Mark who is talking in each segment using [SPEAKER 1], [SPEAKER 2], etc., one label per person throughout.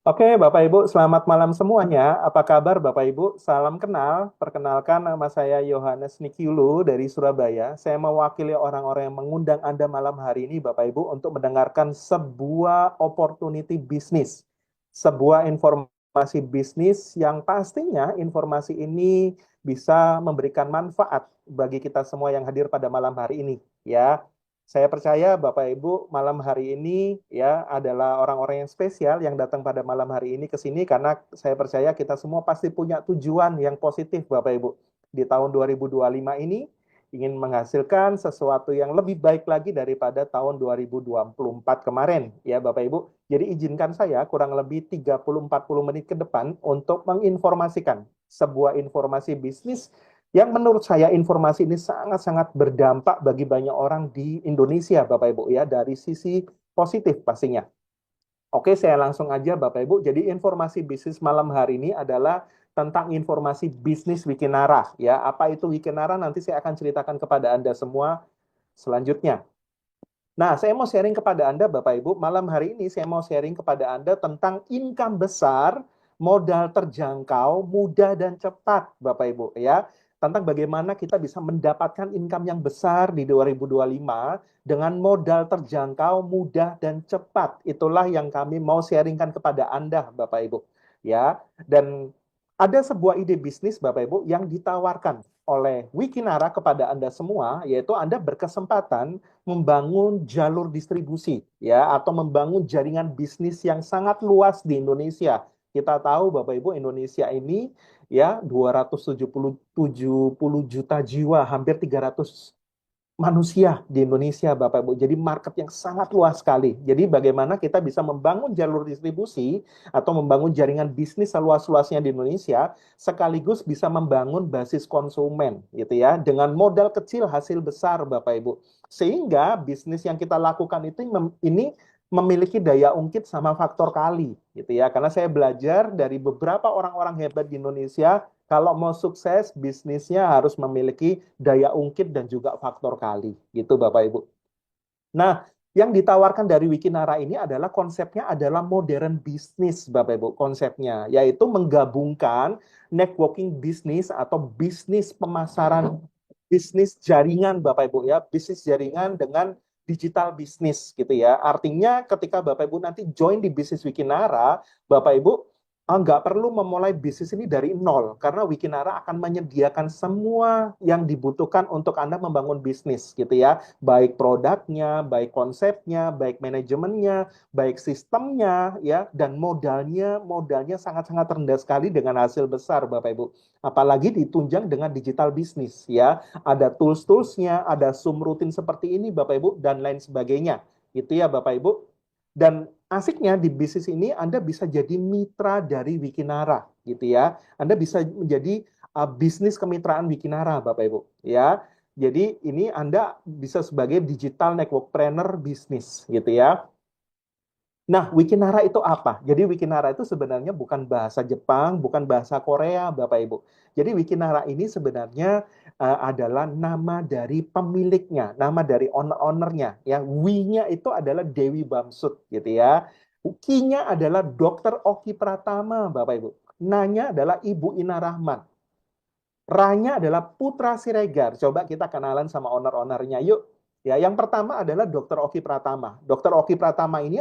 [SPEAKER 1] Oke, Bapak Ibu, selamat malam semuanya. Apa kabar Bapak Ibu? Salam kenal. Perkenalkan nama saya Yohanes Nikiulu dari Surabaya. Saya mewakili orang-orang yang mengundang Anda malam hari ini, Bapak Ibu, untuk mendengarkan sebuah opportunity bisnis. Sebuah informasi bisnis yang pastinya informasi ini bisa memberikan manfaat bagi kita semua yang hadir pada malam hari ini. Ya, saya percaya Bapak Ibu malam hari ini ya adalah orang-orang yang spesial yang datang pada malam hari ini ke sini karena saya percaya kita semua pasti punya tujuan yang positif Bapak Ibu. Di tahun 2025 ini ingin menghasilkan sesuatu yang lebih baik lagi daripada tahun 2024 kemarin ya Bapak Ibu. Jadi izinkan saya kurang lebih 30-40 menit ke depan untuk menginformasikan sebuah informasi bisnis yang menurut saya informasi ini sangat-sangat berdampak bagi banyak orang di Indonesia, Bapak Ibu ya, dari sisi positif pastinya. Oke, saya langsung aja Bapak Ibu. Jadi informasi bisnis malam hari ini adalah tentang informasi bisnis Wikinara ya. Apa itu Wikinara nanti saya akan ceritakan kepada Anda semua selanjutnya. Nah, saya mau sharing kepada Anda, Bapak Ibu. Malam hari ini saya mau sharing kepada Anda tentang income besar, modal terjangkau, mudah dan cepat, Bapak Ibu. Ya, tentang bagaimana kita bisa mendapatkan income yang besar di 2025 dengan modal terjangkau, mudah dan cepat. Itulah yang kami mau sharingkan kepada Anda, Bapak Ibu. Ya, dan ada sebuah ide bisnis, Bapak Ibu, yang ditawarkan oleh Wikinara kepada Anda semua, yaitu Anda berkesempatan membangun jalur distribusi ya atau membangun jaringan bisnis yang sangat luas di Indonesia. Kita tahu Bapak Ibu Indonesia ini ya 277 juta jiwa, hampir 300 manusia di Indonesia, Bapak Ibu. Jadi market yang sangat luas sekali. Jadi bagaimana kita bisa membangun jalur distribusi atau membangun jaringan bisnis seluas-luasnya di Indonesia, sekaligus bisa membangun basis konsumen, gitu ya, dengan modal kecil hasil besar, Bapak Ibu. Sehingga bisnis yang kita lakukan itu ini memiliki daya ungkit sama faktor kali, gitu ya. Karena saya belajar dari beberapa orang-orang hebat di Indonesia kalau mau sukses, bisnisnya harus memiliki daya ungkit dan juga faktor kali. Gitu Bapak Ibu. Nah, yang ditawarkan dari Wikinara ini adalah konsepnya adalah modern bisnis Bapak Ibu. Konsepnya yaitu menggabungkan networking bisnis atau bisnis pemasaran bisnis jaringan Bapak Ibu ya, bisnis jaringan dengan digital bisnis gitu ya. Artinya ketika Bapak Ibu nanti join di bisnis Wikinara, Bapak Ibu nggak perlu memulai bisnis ini dari nol karena Wikinara akan menyediakan semua yang dibutuhkan untuk Anda membangun bisnis gitu ya, baik produknya, baik konsepnya, baik manajemennya, baik sistemnya ya, dan modalnya sangat-sangat rendah sekali dengan hasil besar Bapak Ibu. Apalagi ditunjang dengan digital bisnis ya, ada tools-toolsnya, ada Zoom rutin seperti ini Bapak Ibu dan lain sebagainya. Itu ya Bapak Ibu. Dan asiknya di bisnis ini Anda bisa jadi mitra dari Wikinara gitu ya. Anda bisa menjadi bisnis kemitraan Wikinara Bapak Ibu ya. Jadi ini Anda bisa sebagai digital network planner bisnis gitu ya. Nah, Wikinara itu apa? Jadi Wikinara itu sebenarnya bukan bahasa Jepang, bukan bahasa Korea, Bapak Ibu. Jadi Wikinara ini sebenarnya adalah nama dari pemiliknya, nama dari owner-ownernya. Ya, W-nya itu adalah Dewi Bamsud, gitu ya. Ki-nya adalah Dr. Oki Pratama, Bapak Ibu. Nanya adalah Ibu Ina Rahman. Ranya adalah Putra Siregar. Coba kita kenalan sama owner-ownernya. Yuk. Ya, yang pertama adalah Dr. Oki Pratama. Dr. Oki Pratama ini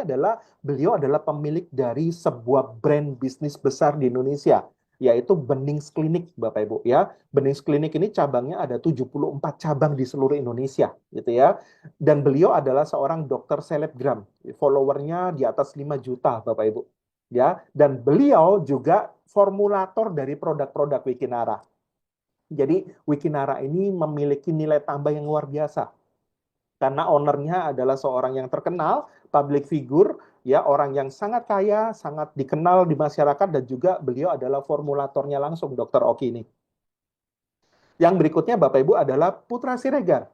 [SPEAKER 1] beliau adalah pemilik dari sebuah brand bisnis besar di Indonesia, yaitu Benings Klinik, Bapak Ibu ya. Benings Klinik ini cabangnya ada 74 cabang di seluruh Indonesia, gitu ya. Dan beliau adalah seorang dokter selebgram. Followernya di atas 5 juta, Bapak Ibu. Ya, dan beliau juga formulator dari produk-produk Wikinara. Jadi Wikinara ini memiliki nilai tambah yang luar biasa karena ownernya adalah seorang yang terkenal, public figure, ya orang yang sangat kaya, sangat dikenal di masyarakat dan juga beliau adalah formulatornya langsung Dr. Oki ini. Yang berikutnya Bapak Ibu adalah Putra Siregar.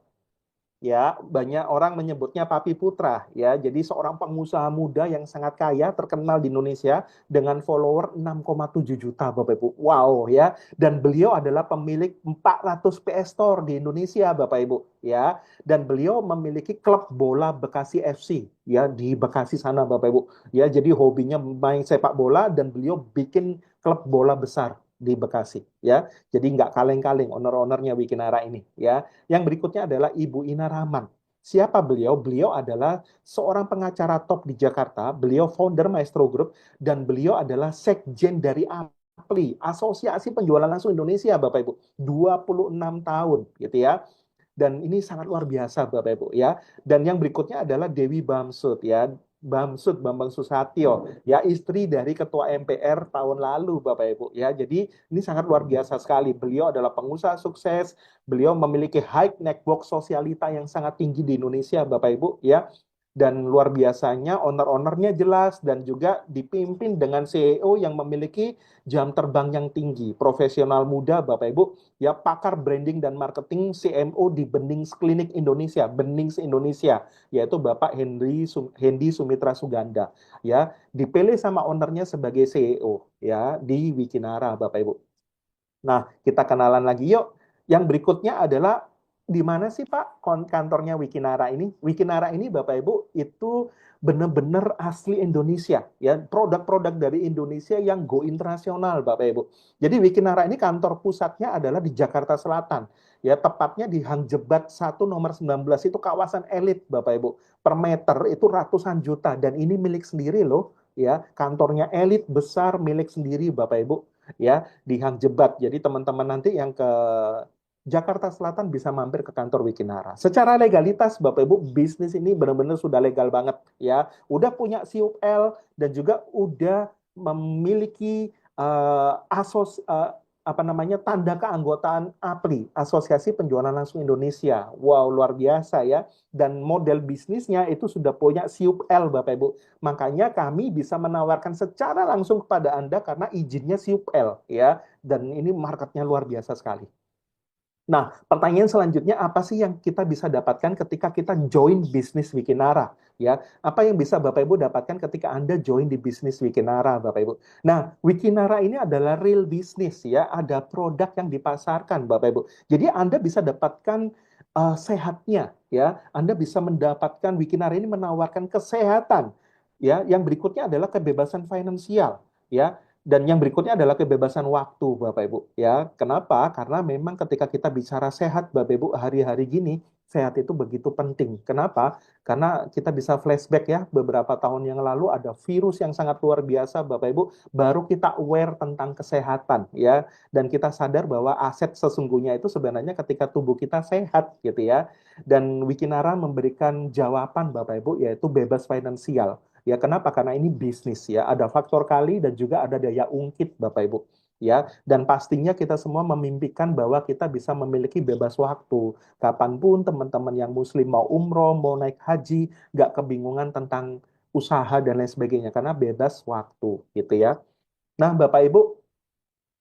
[SPEAKER 1] Ya, banyak orang menyebutnya Papi Putra, ya. Jadi seorang pengusaha muda yang sangat kaya, terkenal di Indonesia dengan follower 6,7 juta, Bapak Ibu. Wow, ya. Dan beliau adalah pemilik 400 PS Store di Indonesia, Bapak Ibu, ya. Dan beliau memiliki klub bola Bekasi FC, ya, di Bekasi sana, Bapak Ibu. Ya, jadi hobinya main sepak bola dan beliau bikin klub bola besar di Bekasi, ya. Jadi nggak kaleng-kaleng owner-ownernya Wikinara ini, ya. Yang berikutnya adalah Ibu Ina Rahman. Siapa beliau? Beliau adalah seorang pengacara top di Jakarta. Beliau founder Maestro Group dan beliau adalah sekjen dari APLI, Asosiasi Penjualan Langsung Indonesia, Bapak Ibu. 26 tahun gitu ya. Dan ini sangat luar biasa Bapak Ibu ya. Dan yang berikutnya adalah Dewi Bamsud ya. Bamsud Bambang Susatyo ya, istri dari Ketua MPR tahun lalu Bapak Ibu ya. Jadi ini sangat luar biasa sekali. Beliau adalah pengusaha sukses, beliau memiliki high network sosialita yang sangat tinggi di Indonesia Bapak Ibu ya. Dan luar biasanya owner-ownernya jelas dan juga dipimpin dengan CEO yang memiliki jam terbang yang tinggi, profesional muda Bapak Ibu, ya pakar branding dan marketing CMO di Bendings Klinik Indonesia, Bendings Indonesia, yaitu Bapak Hendy Sumitra Suganda, ya dipilih sama ownernya sebagai CEO, ya di Wikinara, Bapak Ibu. Nah, kita kenalan lagi yuk. Yang berikutnya adalah di mana sih Pak kantornya Wikinara ini? Wikinara ini Bapak Ibu itu benar-benar asli Indonesia ya, produk-produk dari Indonesia yang go internasional Bapak Ibu. Jadi Wikinara ini kantor pusatnya adalah di Jakarta Selatan. Ya, tepatnya di Hang Jebat 1 nomor 19 itu kawasan elit Bapak Ibu. Per meter itu ratusan juta dan ini milik sendiri loh ya. Kantornya elit besar milik sendiri Bapak Ibu ya di Hang Jebat. Jadi teman-teman nanti yang ke Jakarta Selatan bisa mampir ke kantor Wikinara. Secara legalitas, Bapak Ibu, bisnis ini benar-benar sudah legal banget ya. Udah punya CUL dan juga udah memiliki apa namanya tanda keanggotaan APLI, Asosiasi Penjualan Langsung Indonesia. Wow, luar biasa ya. Dan model bisnisnya itu sudah punya CUL, Bapak Ibu. Makanya kami bisa menawarkan secara langsung kepada Anda karena izinnya CUL ya. Dan ini marketnya luar biasa sekali. Nah, pertanyaan selanjutnya apa sih yang kita bisa dapatkan ketika kita join bisnis Wikinara? Ya, apa yang bisa Bapak Ibu dapatkan ketika Anda join di bisnis Wikinara, Bapak Ibu? Nah, Wikinara ini adalah real bisnis ya, ada produk yang dipasarkan, Bapak Ibu. Jadi Anda bisa dapatkan sehatnya ya, Anda bisa mendapatkan Wikinara ini menawarkan kesehatan ya. Yang berikutnya adalah kebebasan finansial ya. Dan yang berikutnya adalah kebebasan waktu, Bapak Ibu. Ya, kenapa? Karena memang ketika kita bicara sehat, Bapak Ibu, hari-hari gini, sehat itu begitu penting. Kenapa? Karena kita bisa flashback ya, beberapa tahun yang lalu ada virus yang sangat luar biasa, Bapak Ibu. Baru kita aware tentang kesehatan, ya. Dan kita sadar bahwa aset sesungguhnya itu sebenarnya ketika tubuh kita sehat, gitu ya. Dan Wikinara memberikan jawaban, Bapak Ibu, yaitu bebas finansial. Ya, kenapa? Karena ini bisnis ya. Ada faktor kali dan juga ada daya ungkit, Bapak Ibu. Ya, dan pastinya kita semua memimpikan bahwa kita bisa memiliki bebas waktu. Kapanpun teman-teman yang muslim mau umroh, mau naik haji, nggak kebingungan tentang usaha dan lain sebagainya. Karena bebas waktu, gitu ya. Nah, Bapak Ibu,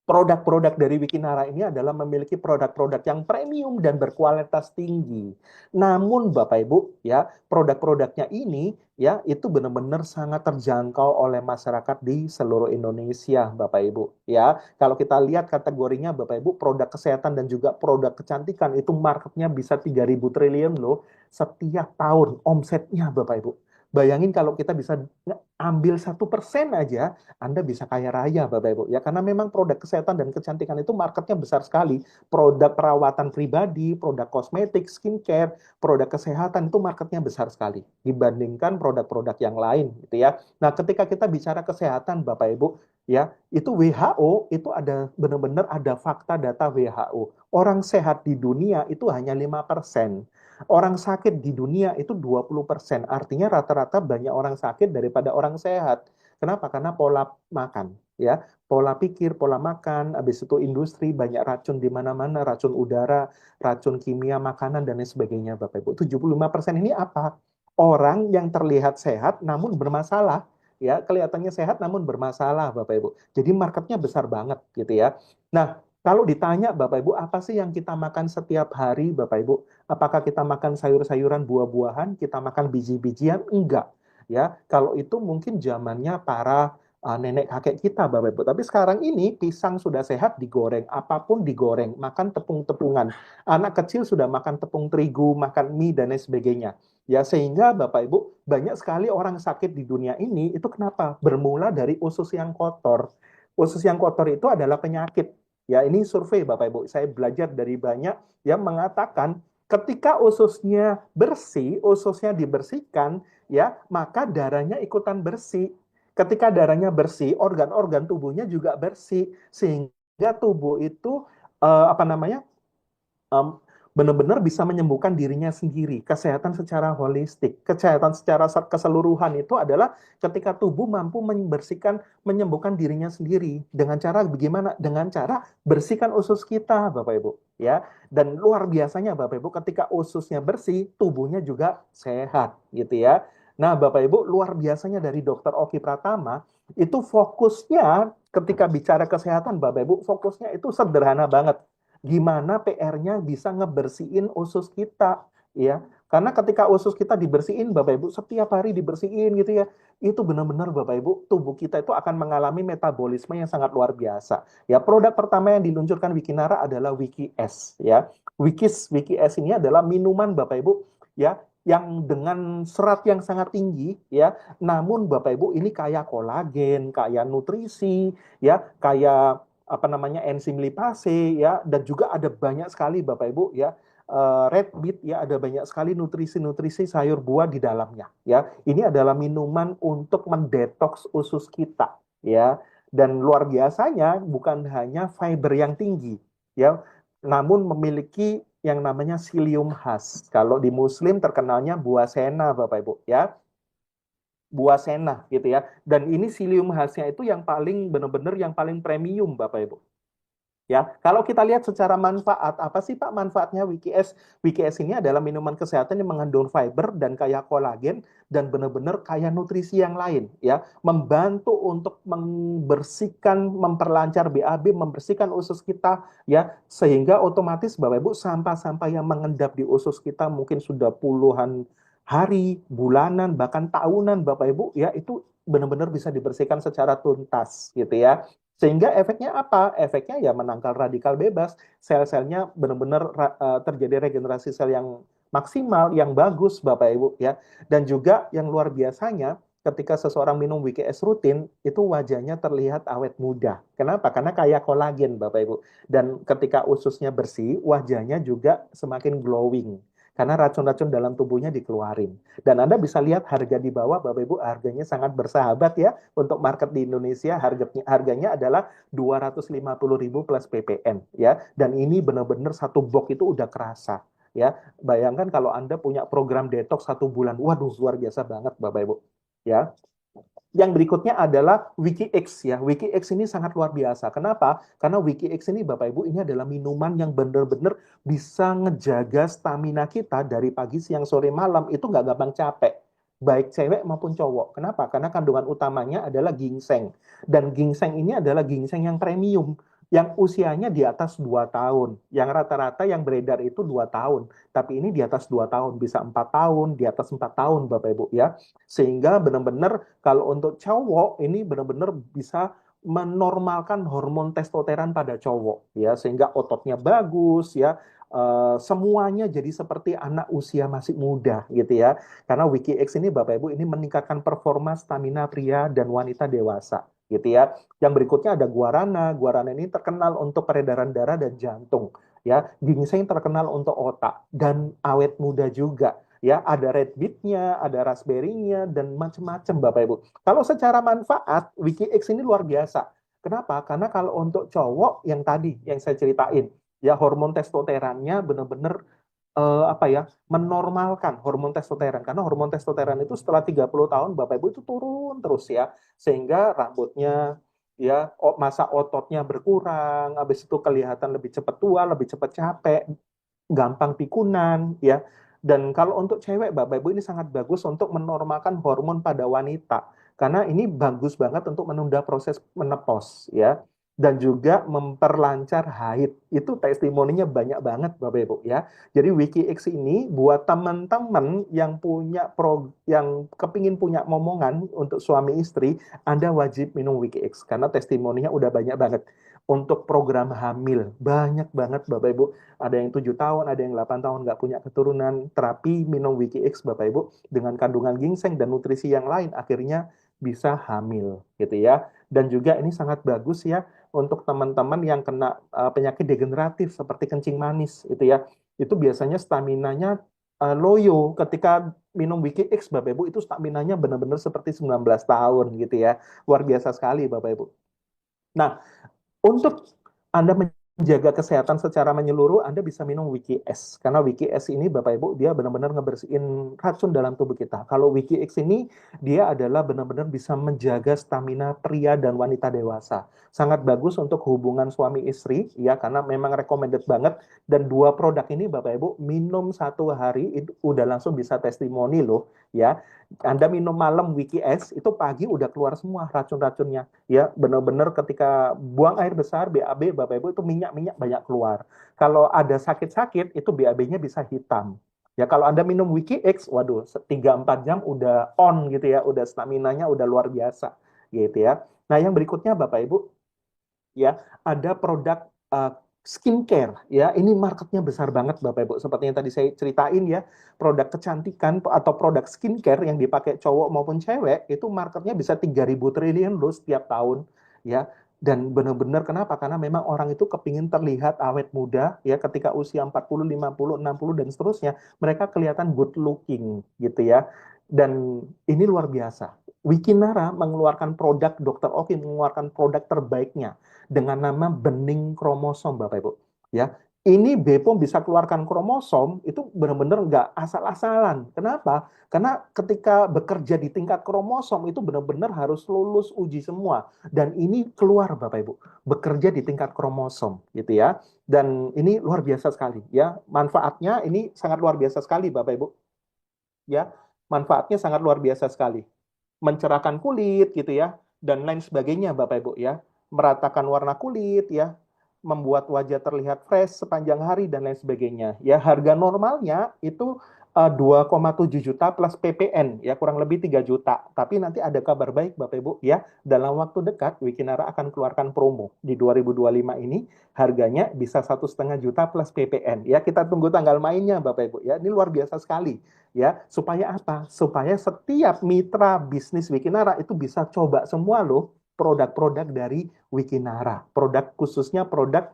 [SPEAKER 1] produk-produk dari Wikinara ini adalah memiliki produk-produk yang premium dan berkualitas tinggi. Namun Bapak Ibu, ya, produk-produknya ini ya itu benar-benar sangat terjangkau oleh masyarakat di seluruh Indonesia, Bapak Ibu. Ya, kalau kita lihat kategorinya Bapak Ibu, produk kesehatan dan juga produk kecantikan itu marketnya bisa 3.000 triliun loh setiap tahun omsetnya, Bapak Ibu. Bayangin kalau kita bisa ambil 1% aja, anda bisa kaya raya, Bapak Ibu. Ya, karena memang produk kesehatan dan kecantikan itu marketnya besar sekali. Produk perawatan pribadi, produk kosmetik, skincare, produk kesehatan itu marketnya besar sekali dibandingkan produk-produk yang lain, gitu ya. Nah, ketika kita bicara kesehatan, Bapak Ibu, ya, itu WHO itu ada benar-benar ada fakta data WHO. Orang sehat di dunia itu hanya 5%. Orang sakit di dunia itu 20%. Artinya rata-rata banyak orang sakit daripada orang sehat. Kenapa? Karena pola makan, ya, pola pikir, pola makan, habis itu industri banyak racun di mana-mana, racun udara, racun kimia makanan dan lain sebagainya, Bapak Ibu. 75% ini apa? Orang yang terlihat sehat namun bermasalah, ya, kelihatannya sehat namun bermasalah, Bapak Ibu. Jadi marketnya besar banget gitu ya. Nah, Kalau ditanya Bapak Ibu, apa sih yang kita makan setiap hari Bapak Ibu? Apakah kita makan sayur-sayuran, buah-buahan, kita makan biji-bijian? Enggak. Ya, kalau itu mungkin zamannya para nenek kakek kita Bapak Ibu. Tapi sekarang ini pisang sudah sehat digoreng, apapun digoreng, makan tepung-tepungan. Anak kecil sudah makan tepung terigu, makan mie dan lain sebagainya. Ya, sehingga Bapak Ibu banyak sekali orang sakit di dunia ini itu kenapa? Bermula dari usus yang kotor. Usus yang kotor itu adalah penyakit. Ya, ini survei Bapak Ibu. Saya belajar dari banyak yang mengatakan ketika ususnya bersih, ususnya dibersihkan, ya, maka darahnya ikutan bersih. Ketika darahnya bersih, organ-organ tubuhnya juga bersih, sehingga tubuh itu apa namanya? em, benar-benar bisa menyembuhkan dirinya sendiri. Kesehatan secara holistik, kesehatan secara keseluruhan itu adalah ketika tubuh mampu membersihkan, menyembuhkan dirinya sendiri. Dengan cara bagaimana? Dengan cara bersihkan usus kita, Bapak Ibu. Ya, dan luar biasanya Bapak Ibu, ketika ususnya bersih, tubuhnya juga sehat, gitu ya. Nah, Bapak Ibu, luar biasanya dari Dokter Oki Pratama itu fokusnya ketika bicara kesehatan, Bapak Ibu, fokusnya itu sederhana banget, gimana PR-nya bisa ngebersihin usus kita, ya. Karena ketika usus kita dibersihin, Bapak Ibu, setiap hari dibersihin gitu ya, itu benar-benar Bapak Ibu, tubuh kita itu akan mengalami metabolisme yang sangat luar biasa. Ya, produk pertama yang diluncurkan Wikinara adalah Wiki S, ya. Wiki S ini adalah minuman Bapak Ibu, ya, yang dengan serat yang sangat tinggi, ya. Namun Bapak Ibu ini kaya kolagen, kaya nutrisi, ya, kaya apa namanya enzim lipase, ya, dan juga ada banyak sekali Bapak Ibu, ya, red beet, ya, ada banyak sekali nutrisi-nutrisi sayur buah di dalamnya, ya. Ini adalah minuman untuk mendetoks usus kita, ya. Dan luar biasanya bukan hanya fiber yang tinggi, ya, namun memiliki yang namanya psyllium khas. Kalau di Muslim terkenalnya buah sena Bapak Ibu, ya, buah senah gitu ya. Dan ini psyllium khasnya itu yang paling benar-benar yang paling premium Bapak Ibu. Ya, kalau kita lihat secara manfaat, apa sih Pak manfaatnya WikiS? WikiS ini adalah minuman kesehatan yang mengandung fiber dan kaya kolagen dan benar-benar kaya nutrisi yang lain, ya. Membantu untuk membersihkan, memperlancar BAB, membersihkan usus kita, ya, sehingga otomatis Bapak Ibu sampah-sampah yang mengendap di usus kita mungkin sudah puluhan hari, bulanan, bahkan tahunan Bapak Ibu, ya, itu benar-benar bisa dibersihkan secara tuntas gitu ya. Sehingga efeknya apa? Efeknya ya menangkal radikal bebas, sel-selnya benar-benar terjadi regenerasi sel yang maksimal, yang bagus, Bapak Ibu ya. Dan juga yang luar biasanya, ketika seseorang minum WKS rutin, itu wajahnya terlihat awet muda. Kenapa? Karena kaya kolagen, Bapak Ibu. Dan ketika ususnya bersih, wajahnya juga semakin glowing. Karena racun-racun dalam tubuhnya dikeluarin. Dan Anda bisa lihat harga di bawah, Bapak Ibu, harganya sangat bersahabat ya. Untuk market di Indonesia harganya adalah 250.000 plus PPN ya. Dan ini benar-benar satu box itu udah kerasa ya. Bayangkan kalau Anda punya program detox 1 bulan, waduh luar biasa banget Bapak Ibu ya. Yang berikutnya adalah WikiX ya. WikiX ini sangat luar biasa. Kenapa? Karena WikiX ini Bapak Ibu ini adalah minuman yang benar-benar bisa ngejaga stamina kita dari pagi, siang, sore, malam. Itu nggak gampang capek. Baik cewek maupun cowok. Kenapa? Karena kandungan utamanya adalah ginseng. Dan ginseng ini adalah ginseng yang premium. Yang usianya di atas 2 tahun. Yang rata-rata yang beredar itu 2 tahun. Tapi ini di atas 2 tahun. Bisa 4 tahun, di atas 4 tahun Bapak Ibu ya. Sehingga benar-benar kalau untuk cowok ini benar-benar bisa menormalkan hormon testosteron pada cowok ya, sehingga ototnya bagus ya. Semuanya jadi seperti anak usia masih muda gitu ya, karena WikiX ini Bapak Ibu ini meningkatkan performa stamina pria dan wanita dewasa gitu ya. Yang berikutnya ada guarana. Guarana ini terkenal untuk peredaran darah dan jantung ya. Ginseng terkenal untuk otak dan awet muda juga ya. Ada red beet-nya, ada raspberry-nya, dan macam-macam Bapak Ibu. Kalau secara manfaat, WikiX ini luar biasa. Kenapa? Karena kalau untuk cowok yang tadi, yang saya ceritain, ya hormon testosteronnya benar-benar apa ya, menormalkan hormon testosteron. Karena hormon testosteron itu setelah 30 tahun, Bapak Ibu itu turun terus ya. Sehingga rambutnya, ya, masa ototnya berkurang, habis itu kelihatan lebih cepat tua, lebih cepat capek, gampang pikunan ya. Dan kalau untuk cewek Bapak Ibu ini sangat bagus untuk menormalkan hormon pada wanita. Karena ini bagus banget untuk menunda proses menopause ya. dan juga memperlancar haid. Itu testimoninya banyak banget Bapak Ibu ya. Jadi WikiX ini buat teman-teman yang yang kepingin punya momongan untuk suami istri, Anda wajib minum WikiX karena testimoninya udah banyak banget. Untuk program hamil, banyak banget Bapak Ibu. Ada yang 7 tahun, ada yang 8 tahun nggak punya keturunan, terapi minum WikiX Bapak Ibu dengan kandungan ginseng dan nutrisi yang lain, akhirnya bisa hamil gitu ya. Dan juga ini sangat bagus ya untuk teman-teman yang kena penyakit degeneratif seperti kencing manis itu ya. Itu biasanya staminanya loyo ketika minum Wiki X Bapak Ibu itu staminanya benar-benar seperti 19 tahun gitu ya. Luar biasa sekali Bapak Ibu. Nah, untuk Anda menjaga kesehatan secara menyeluruh, Anda bisa minum Wiki S. Karena Wiki S ini, Bapak Ibu, dia benar-benar ngebersihin racun dalam tubuh kita. Kalau Wiki X ini, dia adalah benar-benar bisa menjaga stamina pria dan wanita dewasa. Sangat bagus untuk hubungan suami istri, ya, karena memang recommended banget. Dan dua produk ini, Bapak Ibu, minum 1 hari, itu udah langsung bisa testimoni loh, ya. Anda minum malam Wiki S, itu pagi udah keluar semua racun-racunnya ya benar-benar ketika buang air besar BAB Bapak Ibu itu minyak-minyak banyak keluar. Kalau ada sakit-sakit itu BAB-nya bisa hitam. Ya kalau Anda minum Wiki X, waduh 3-4 jam udah on gitu ya, udah stamina-nya udah luar biasa gitu ya. Nah, yang berikutnya Bapak Ibu ya ada produk skincare ya ini marketnya besar banget Bapak Ibu seperti yang tadi saya ceritain ya produk kecantikan atau produk skincare yang dipakai cowok maupun cewek itu marketnya bisa 3.000 triliun loh setiap tahun ya dan benar-benar kenapa karena memang orang itu kepingin terlihat awet muda ya ketika usia 40 50 60 dan seterusnya mereka kelihatan good looking gitu ya dan ini luar biasa Wikinara mengeluarkan produk Dr. Oki mengeluarkan produk terbaiknya dengan nama bening kromosom Bapak Ibu. Ya, ini Bepom bisa keluarkan kromosom itu benar-benar nggak asal-asalan. Kenapa? Karena ketika bekerja di tingkat kromosom itu benar-benar harus lulus uji semua. Dan ini keluar Bapak Ibu, bekerja di tingkat kromosom gitu ya. Dan ini luar biasa sekali ya. Manfaatnya ini sangat luar biasa sekali Bapak Ibu. Ya, manfaatnya sangat luar biasa sekali mencerahkan kulit gitu ya dan lain sebagainya Bapak Ibu ya meratakan warna kulit ya membuat wajah terlihat fresh sepanjang hari dan lain sebagainya ya harga normalnya itu 2,7 juta plus PPN ya kurang lebih 3 juta tapi nanti ada kabar baik Bapak Ibu ya dalam waktu dekat Wikinara akan keluarkan promo di 2025 ini harganya bisa 1,5 juta plus PPN ya kita tunggu tanggal mainnya Bapak Ibu ya ini luar biasa sekali ya supaya apa? Supaya setiap mitra bisnis Wikinara itu bisa coba semua loh produk-produk dari Wikinara, produk khususnya produk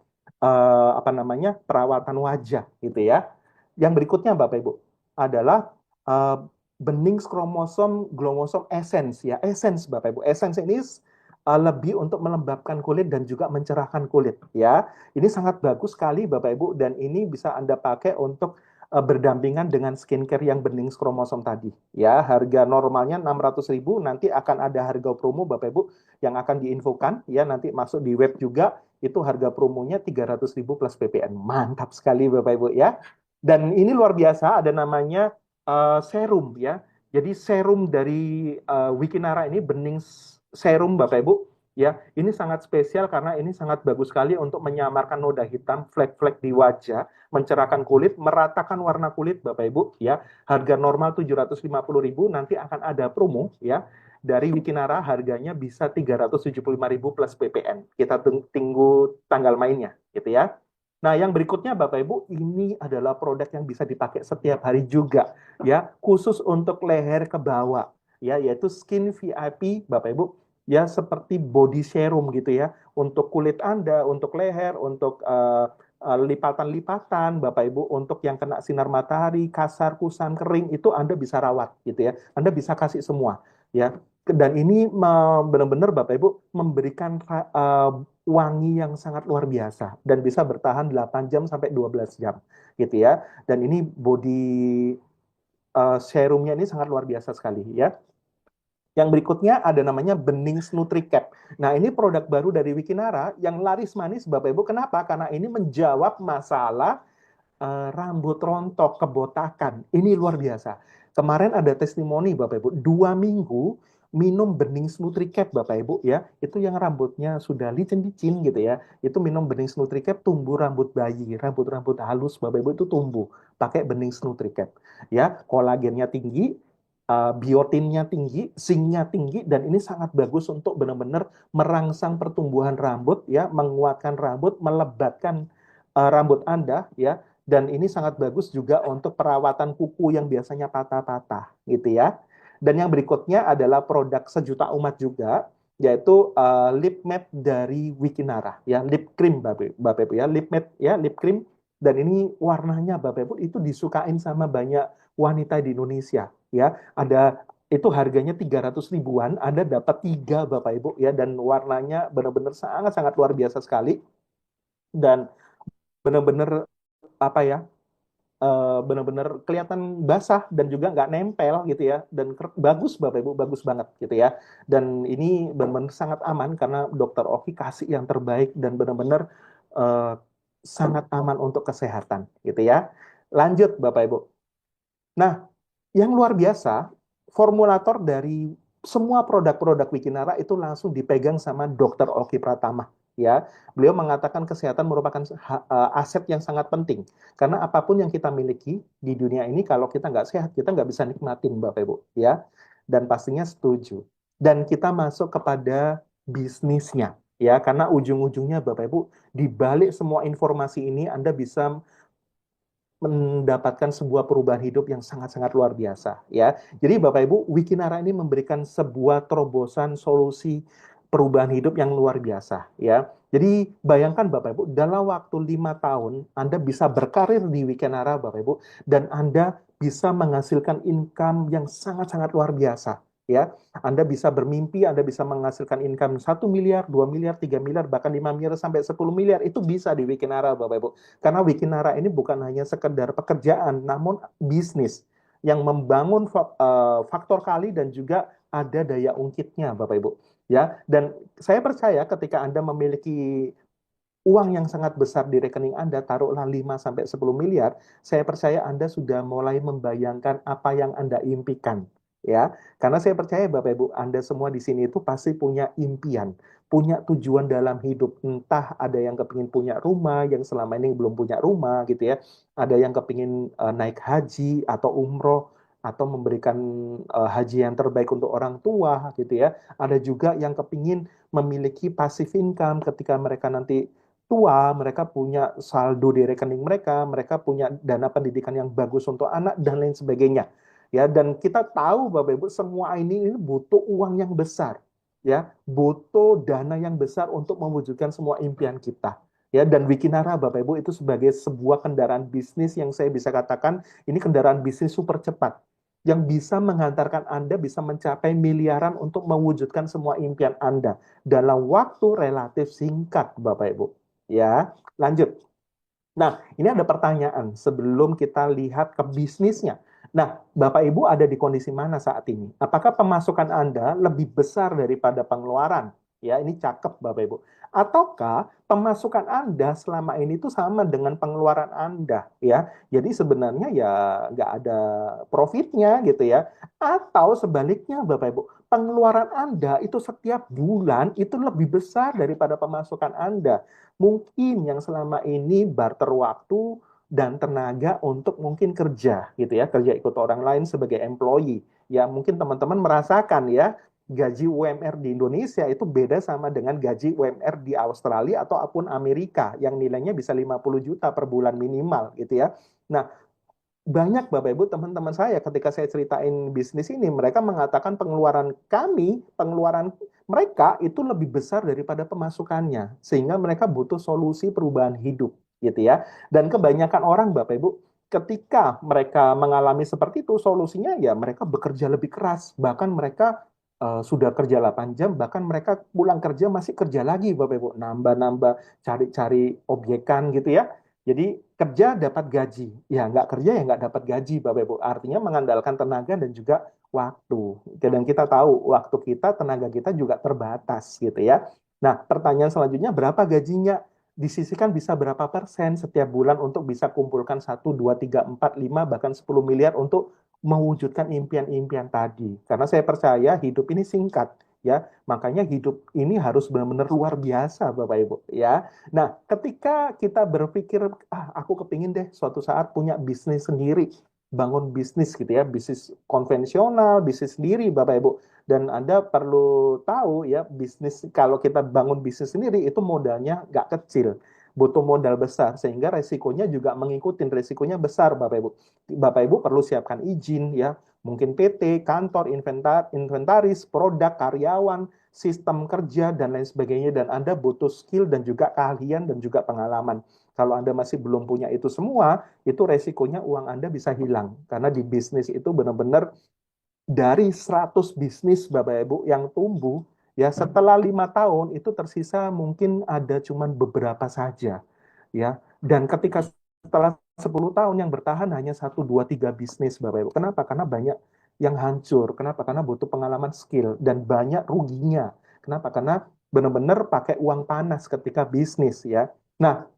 [SPEAKER 1] apa namanya perawatan wajah gitu ya. Yang berikutnya Bapak Ibu adalah eh, bening kromosom glomosom essence ya, essence Bapak Ibu. Essence ini lebih untuk melembabkan kulit dan juga mencerahkan kulit ya. Ini sangat bagus sekali Bapak Ibu dan ini bisa Anda pakai untuk berdampingan dengan skincare yang bening kromosom tadi. Ya, harga normalnya 600.000, nanti akan ada harga promo Bapak Ibu yang akan diinfokan ya nanti masuk di web juga itu harga promonya 300.000 plus PPN. Mantap sekali Bapak Ibu ya. Dan ini luar biasa ada namanya serum ya. Jadi serum dari Wikinara ini bening serum Bapak Ibu ya. Ini sangat spesial karena ini sangat bagus sekali untuk menyamarkan noda hitam, flek-flek di wajah mencerahkan kulit, meratakan warna kulit Bapak Ibu ya. Harga normal 750.000 nanti akan ada promo ya. Dari Wikinara harganya bisa 375.000 plus PPN. Kita tunggu tanggal mainnya gitu ya. Nah, yang berikutnya Bapak Ibu, ini adalah produk yang bisa dipakai setiap hari juga ya, khusus untuk leher ke bawah ya, yaitu Skin VIP Bapak Ibu ya seperti body serum gitu ya untuk kulit Anda, untuk leher, untuk lipatan-lipatan, Bapak Ibu, untuk yang kena sinar matahari, kasar, kusam, kering, itu Anda bisa rawat, gitu ya. Anda bisa kasih semua, ya. Dan ini benar-benar Bapak Ibu memberikan wangi yang sangat luar biasa dan bisa bertahan 8 jam sampai 12 jam, gitu ya. Dan ini body serumnya ini sangat luar biasa sekali, ya. Yang berikutnya ada namanya Benings NutriCap. Nah, ini produk baru dari Wikinara yang laris manis Bapak Ibu. Kenapa? Karena ini menjawab masalah rambut rontok, kebotakan. Ini luar biasa. Kemarin ada testimoni Bapak Ibu, 2 minggu minum bening Nutricap Bapak Ibu ya, itu yang rambutnya sudah licin-licin gitu ya, itu minum bening Nutricap tumbuh rambut bayi, rambut-rambut halus Bapak Ibu itu tumbuh pakai bening Nutricap. Ya, kolagennya tinggi, biotinnya tinggi, zincnya tinggi, dan ini sangat bagus untuk benar-benar merangsang pertumbuhan rambut ya, menguatkan rambut, melebatkan rambut Anda ya. Dan ini sangat bagus juga untuk perawatan kuku yang biasanya patah-patah gitu ya. Dan yang berikutnya adalah produk sejuta umat juga, yaitu lip matte dari Wikinara ya, lip cream Bapak Ibu ya, lip matte ya, lip cream. Dan ini warnanya Bapak Ibu itu disukain sama banyak wanita di Indonesia ya. Ada itu harganya 300 ribuan, Anda dapat tiga Bapak Ibu ya, dan warnanya benar-benar sangat-sangat luar biasa sekali, dan benar-benar apa ya, benar-benar kelihatan basah dan juga nggak nempel gitu ya, dan bagus Bapak Ibu, bagus banget gitu ya. Dan ini benar-benar sangat aman karena Dokter Oki kasih yang terbaik dan benar-benar eh, sangat aman untuk kesehatan gitu ya. Lanjut Bapak Ibu. Nah, yang luar biasa, formulator dari semua produk-produk Wikinara itu langsung dipegang sama Dokter Oki Pratama. Ya, beliau mengatakan kesehatan merupakan aset yang sangat penting. Karena apapun yang kita miliki di dunia ini, kalau kita nggak sehat, kita nggak bisa nikmatin, Bapak Ibu. Ya, dan pastinya setuju. Dan kita masuk kepada bisnisnya. Ya, karena ujung-ujungnya, Bapak Ibu, di balik semua informasi ini, Anda bisa mendapatkan sebuah perubahan hidup yang sangat-sangat luar biasa ya. Jadi Bapak Ibu, Wikinara ini memberikan sebuah terobosan solusi perubahan hidup yang luar biasa ya. Jadi bayangkan Bapak Ibu, dalam waktu 5 tahun Anda bisa berkarir di Wikinara Bapak Ibu, dan Anda bisa menghasilkan income yang sangat-sangat luar biasa ya. Anda bisa bermimpi, Anda bisa menghasilkan income 1 miliar, 2 miliar, 3 miliar, bahkan 5 miliar sampai 10 miliar, itu bisa di Wikinara Bapak Ibu. Karena Wikinara ini bukan hanya sekedar pekerjaan, namun bisnis yang membangun faktor kali dan juga ada daya ungkitnya, Bapak Ibu. Ya, dan saya percaya ketika Anda memiliki uang yang sangat besar di rekening Anda, taruhlah 5 sampai 10 miliar, saya percaya Anda sudah mulai membayangkan apa yang Anda impikan. Ya, karena saya percaya Bapak Ibu, Anda semua di sini itu pasti punya impian, punya tujuan dalam hidup. Entah ada yang kepingin punya rumah, yang selama ini belum punya rumah gitu ya. Ada yang kepingin naik haji atau umroh, atau memberikan haji yang terbaik untuk orang tua gitu ya. Ada juga yang kepingin memiliki passive income ketika mereka nanti tua, mereka punya saldo di rekening mereka, mereka punya dana pendidikan yang bagus untuk anak dan lain sebagainya. Ya, dan kita tahu Bapak Ibu semua ini butuh uang yang besar. Ya, butuh dana yang besar untuk mewujudkan semua impian kita. Ya, dan Wikinara Bapak Ibu itu sebagai sebuah kendaraan bisnis yang saya bisa katakan ini kendaraan bisnis super cepat yang bisa menghantarkan Anda bisa mencapai miliaran untuk mewujudkan semua impian Anda dalam waktu relatif singkat, Bapak Ibu. Ya, lanjut. Nah, ini ada pertanyaan sebelum kita lihat ke bisnisnya. Nah, Bapak Ibu ada di kondisi mana saat ini? Apakah pemasukan Anda lebih besar daripada pengeluaran? Ya, ini cakep Bapak Ibu. Ataukah pemasukan Anda selama ini tuh sama dengan pengeluaran Anda? Ya, jadi sebenarnya ya nggak ada profitnya gitu ya. Atau sebaliknya Bapak Ibu, pengeluaran Anda itu setiap bulan itu lebih besar daripada pemasukan Anda. Mungkin yang selama ini barter waktu dan tenaga untuk mungkin kerja gitu ya, kerja ikut orang lain sebagai employee. Ya, mungkin teman-teman merasakan ya, gaji UMR di Indonesia itu beda sama dengan gaji UMR di Australia ataupun Amerika yang nilainya bisa 50 juta per bulan minimal gitu ya. Nah, banyak Bapak Ibu teman-teman saya ketika saya ceritain bisnis ini, mereka mengatakan pengeluaran mereka itu lebih besar daripada pemasukannya, sehingga mereka butuh solusi perubahan hidup gitu ya. Dan kebanyakan orang Bapak Ibu ketika mereka mengalami seperti itu, solusinya ya mereka bekerja lebih keras, bahkan mereka sudah kerja 8 jam, bahkan mereka pulang kerja masih kerja lagi Bapak Ibu, nambah-nambah, cari-cari obyekan gitu ya. Jadi kerja dapat gaji, ya nggak kerja ya nggak dapat gaji, Bapak Ibu. Artinya mengandalkan tenaga dan juga waktu. Dan kita tahu waktu kita, tenaga kita juga terbatas gitu ya. Nah, pertanyaan selanjutnya berapa gajinya? Disisihkan bisa berapa persen setiap bulan untuk bisa kumpulkan 1, 2, 3, 4, 5, bahkan 10 miliar untuk mewujudkan impian-impian tadi. Karena saya percaya hidup ini singkat, ya. Makanya hidup ini harus benar-benar luar biasa, Bapak Ibu, ya. Nah, ketika kita berpikir, aku kepingin deh suatu saat punya bisnis sendiri, bangun bisnis gitu ya, bisnis konvensional, bisnis sendiri, Bapak Ibu. Dan Anda perlu tahu ya, bisnis kalau kita bangun bisnis sendiri itu modalnya nggak kecil, butuh modal besar sehingga resikonya juga mengikuti resikonya besar Bapak Ibu. Bapak Ibu perlu siapkan izin ya, mungkin PT, kantor, inventaris, produk, karyawan, sistem kerja dan lain sebagainya dan Anda butuh skill dan juga keahlian dan juga pengalaman. Kalau Anda masih belum punya itu semua, itu resikonya uang Anda bisa hilang karena di bisnis itu benar-benar dari 100 bisnis Bapak Ibu yang tumbuh, ya setelah 5 tahun itu tersisa mungkin ada cuman beberapa saja, ya. Dan ketika setelah 10 tahun yang bertahan hanya satu, dua, tiga bisnis Bapak Ibu. Kenapa? Karena banyak yang hancur. Kenapa? Karena butuh pengalaman skill dan banyak ruginya. Kenapa? Karena benar-benar pakai uang panas ketika bisnis ya. Nah,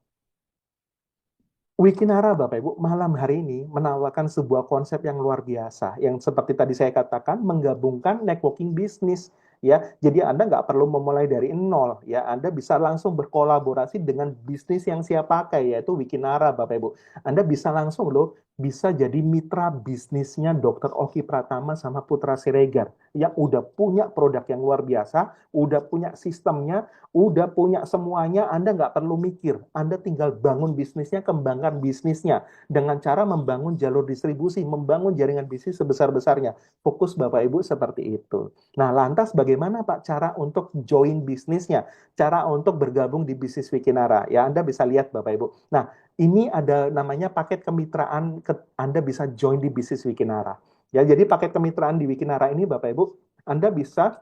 [SPEAKER 1] Wikinara, Bapak Ibu, malam hari ini menawarkan sebuah konsep yang luar biasa, yang seperti tadi saya katakan, menggabungkan networking bisnis, ya. Jadi Anda nggak perlu memulai dari nol, ya. Anda bisa langsung berkolaborasi dengan bisnis yang siap pakai, yaitu Wikinara, Bapak Ibu. Anda bisa langsung loh, bisa jadi mitra bisnisnya Dr. Oki Pratama sama Putra Siregar, yang udah punya produk yang luar biasa, udah punya sistemnya, udah punya semuanya, Anda nggak perlu mikir. Anda tinggal bangun bisnisnya, kembangkan bisnisnya. Dengan cara membangun jalur distribusi, membangun jaringan bisnis sebesar-besarnya. Fokus Bapak Ibu seperti itu. Nah, lantas bagaimana Pak cara untuk join bisnisnya? Cara untuk bergabung di bisnis Wikinara? Ya, Anda bisa lihat Bapak Ibu. Nah, ini ada namanya paket kemitraan, Anda bisa join di bisnis Wikinara. Ya, jadi paket kemitraan di Wikinara ini Bapak Ibu, Anda bisa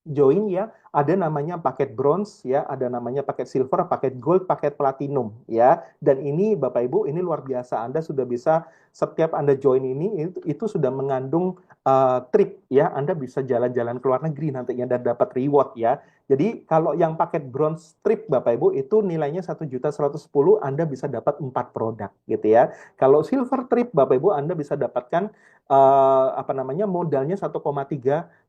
[SPEAKER 1] join ya, ada namanya paket bronze ya, ada namanya paket silver, paket gold, paket platinum ya. Dan ini Bapak Ibu ini luar biasa. Anda sudah bisa setiap Anda join ini itu sudah mengandung trip ya. Anda bisa jalan-jalan ke luar negeri nantinya dan dapat reward ya. Jadi kalau yang paket bronze trip Bapak Ibu itu nilainya 1.110.000, Anda bisa dapat 4 produk gitu ya. Kalau silver trip Bapak Ibu Anda bisa dapatkan apa namanya modalnya 1,3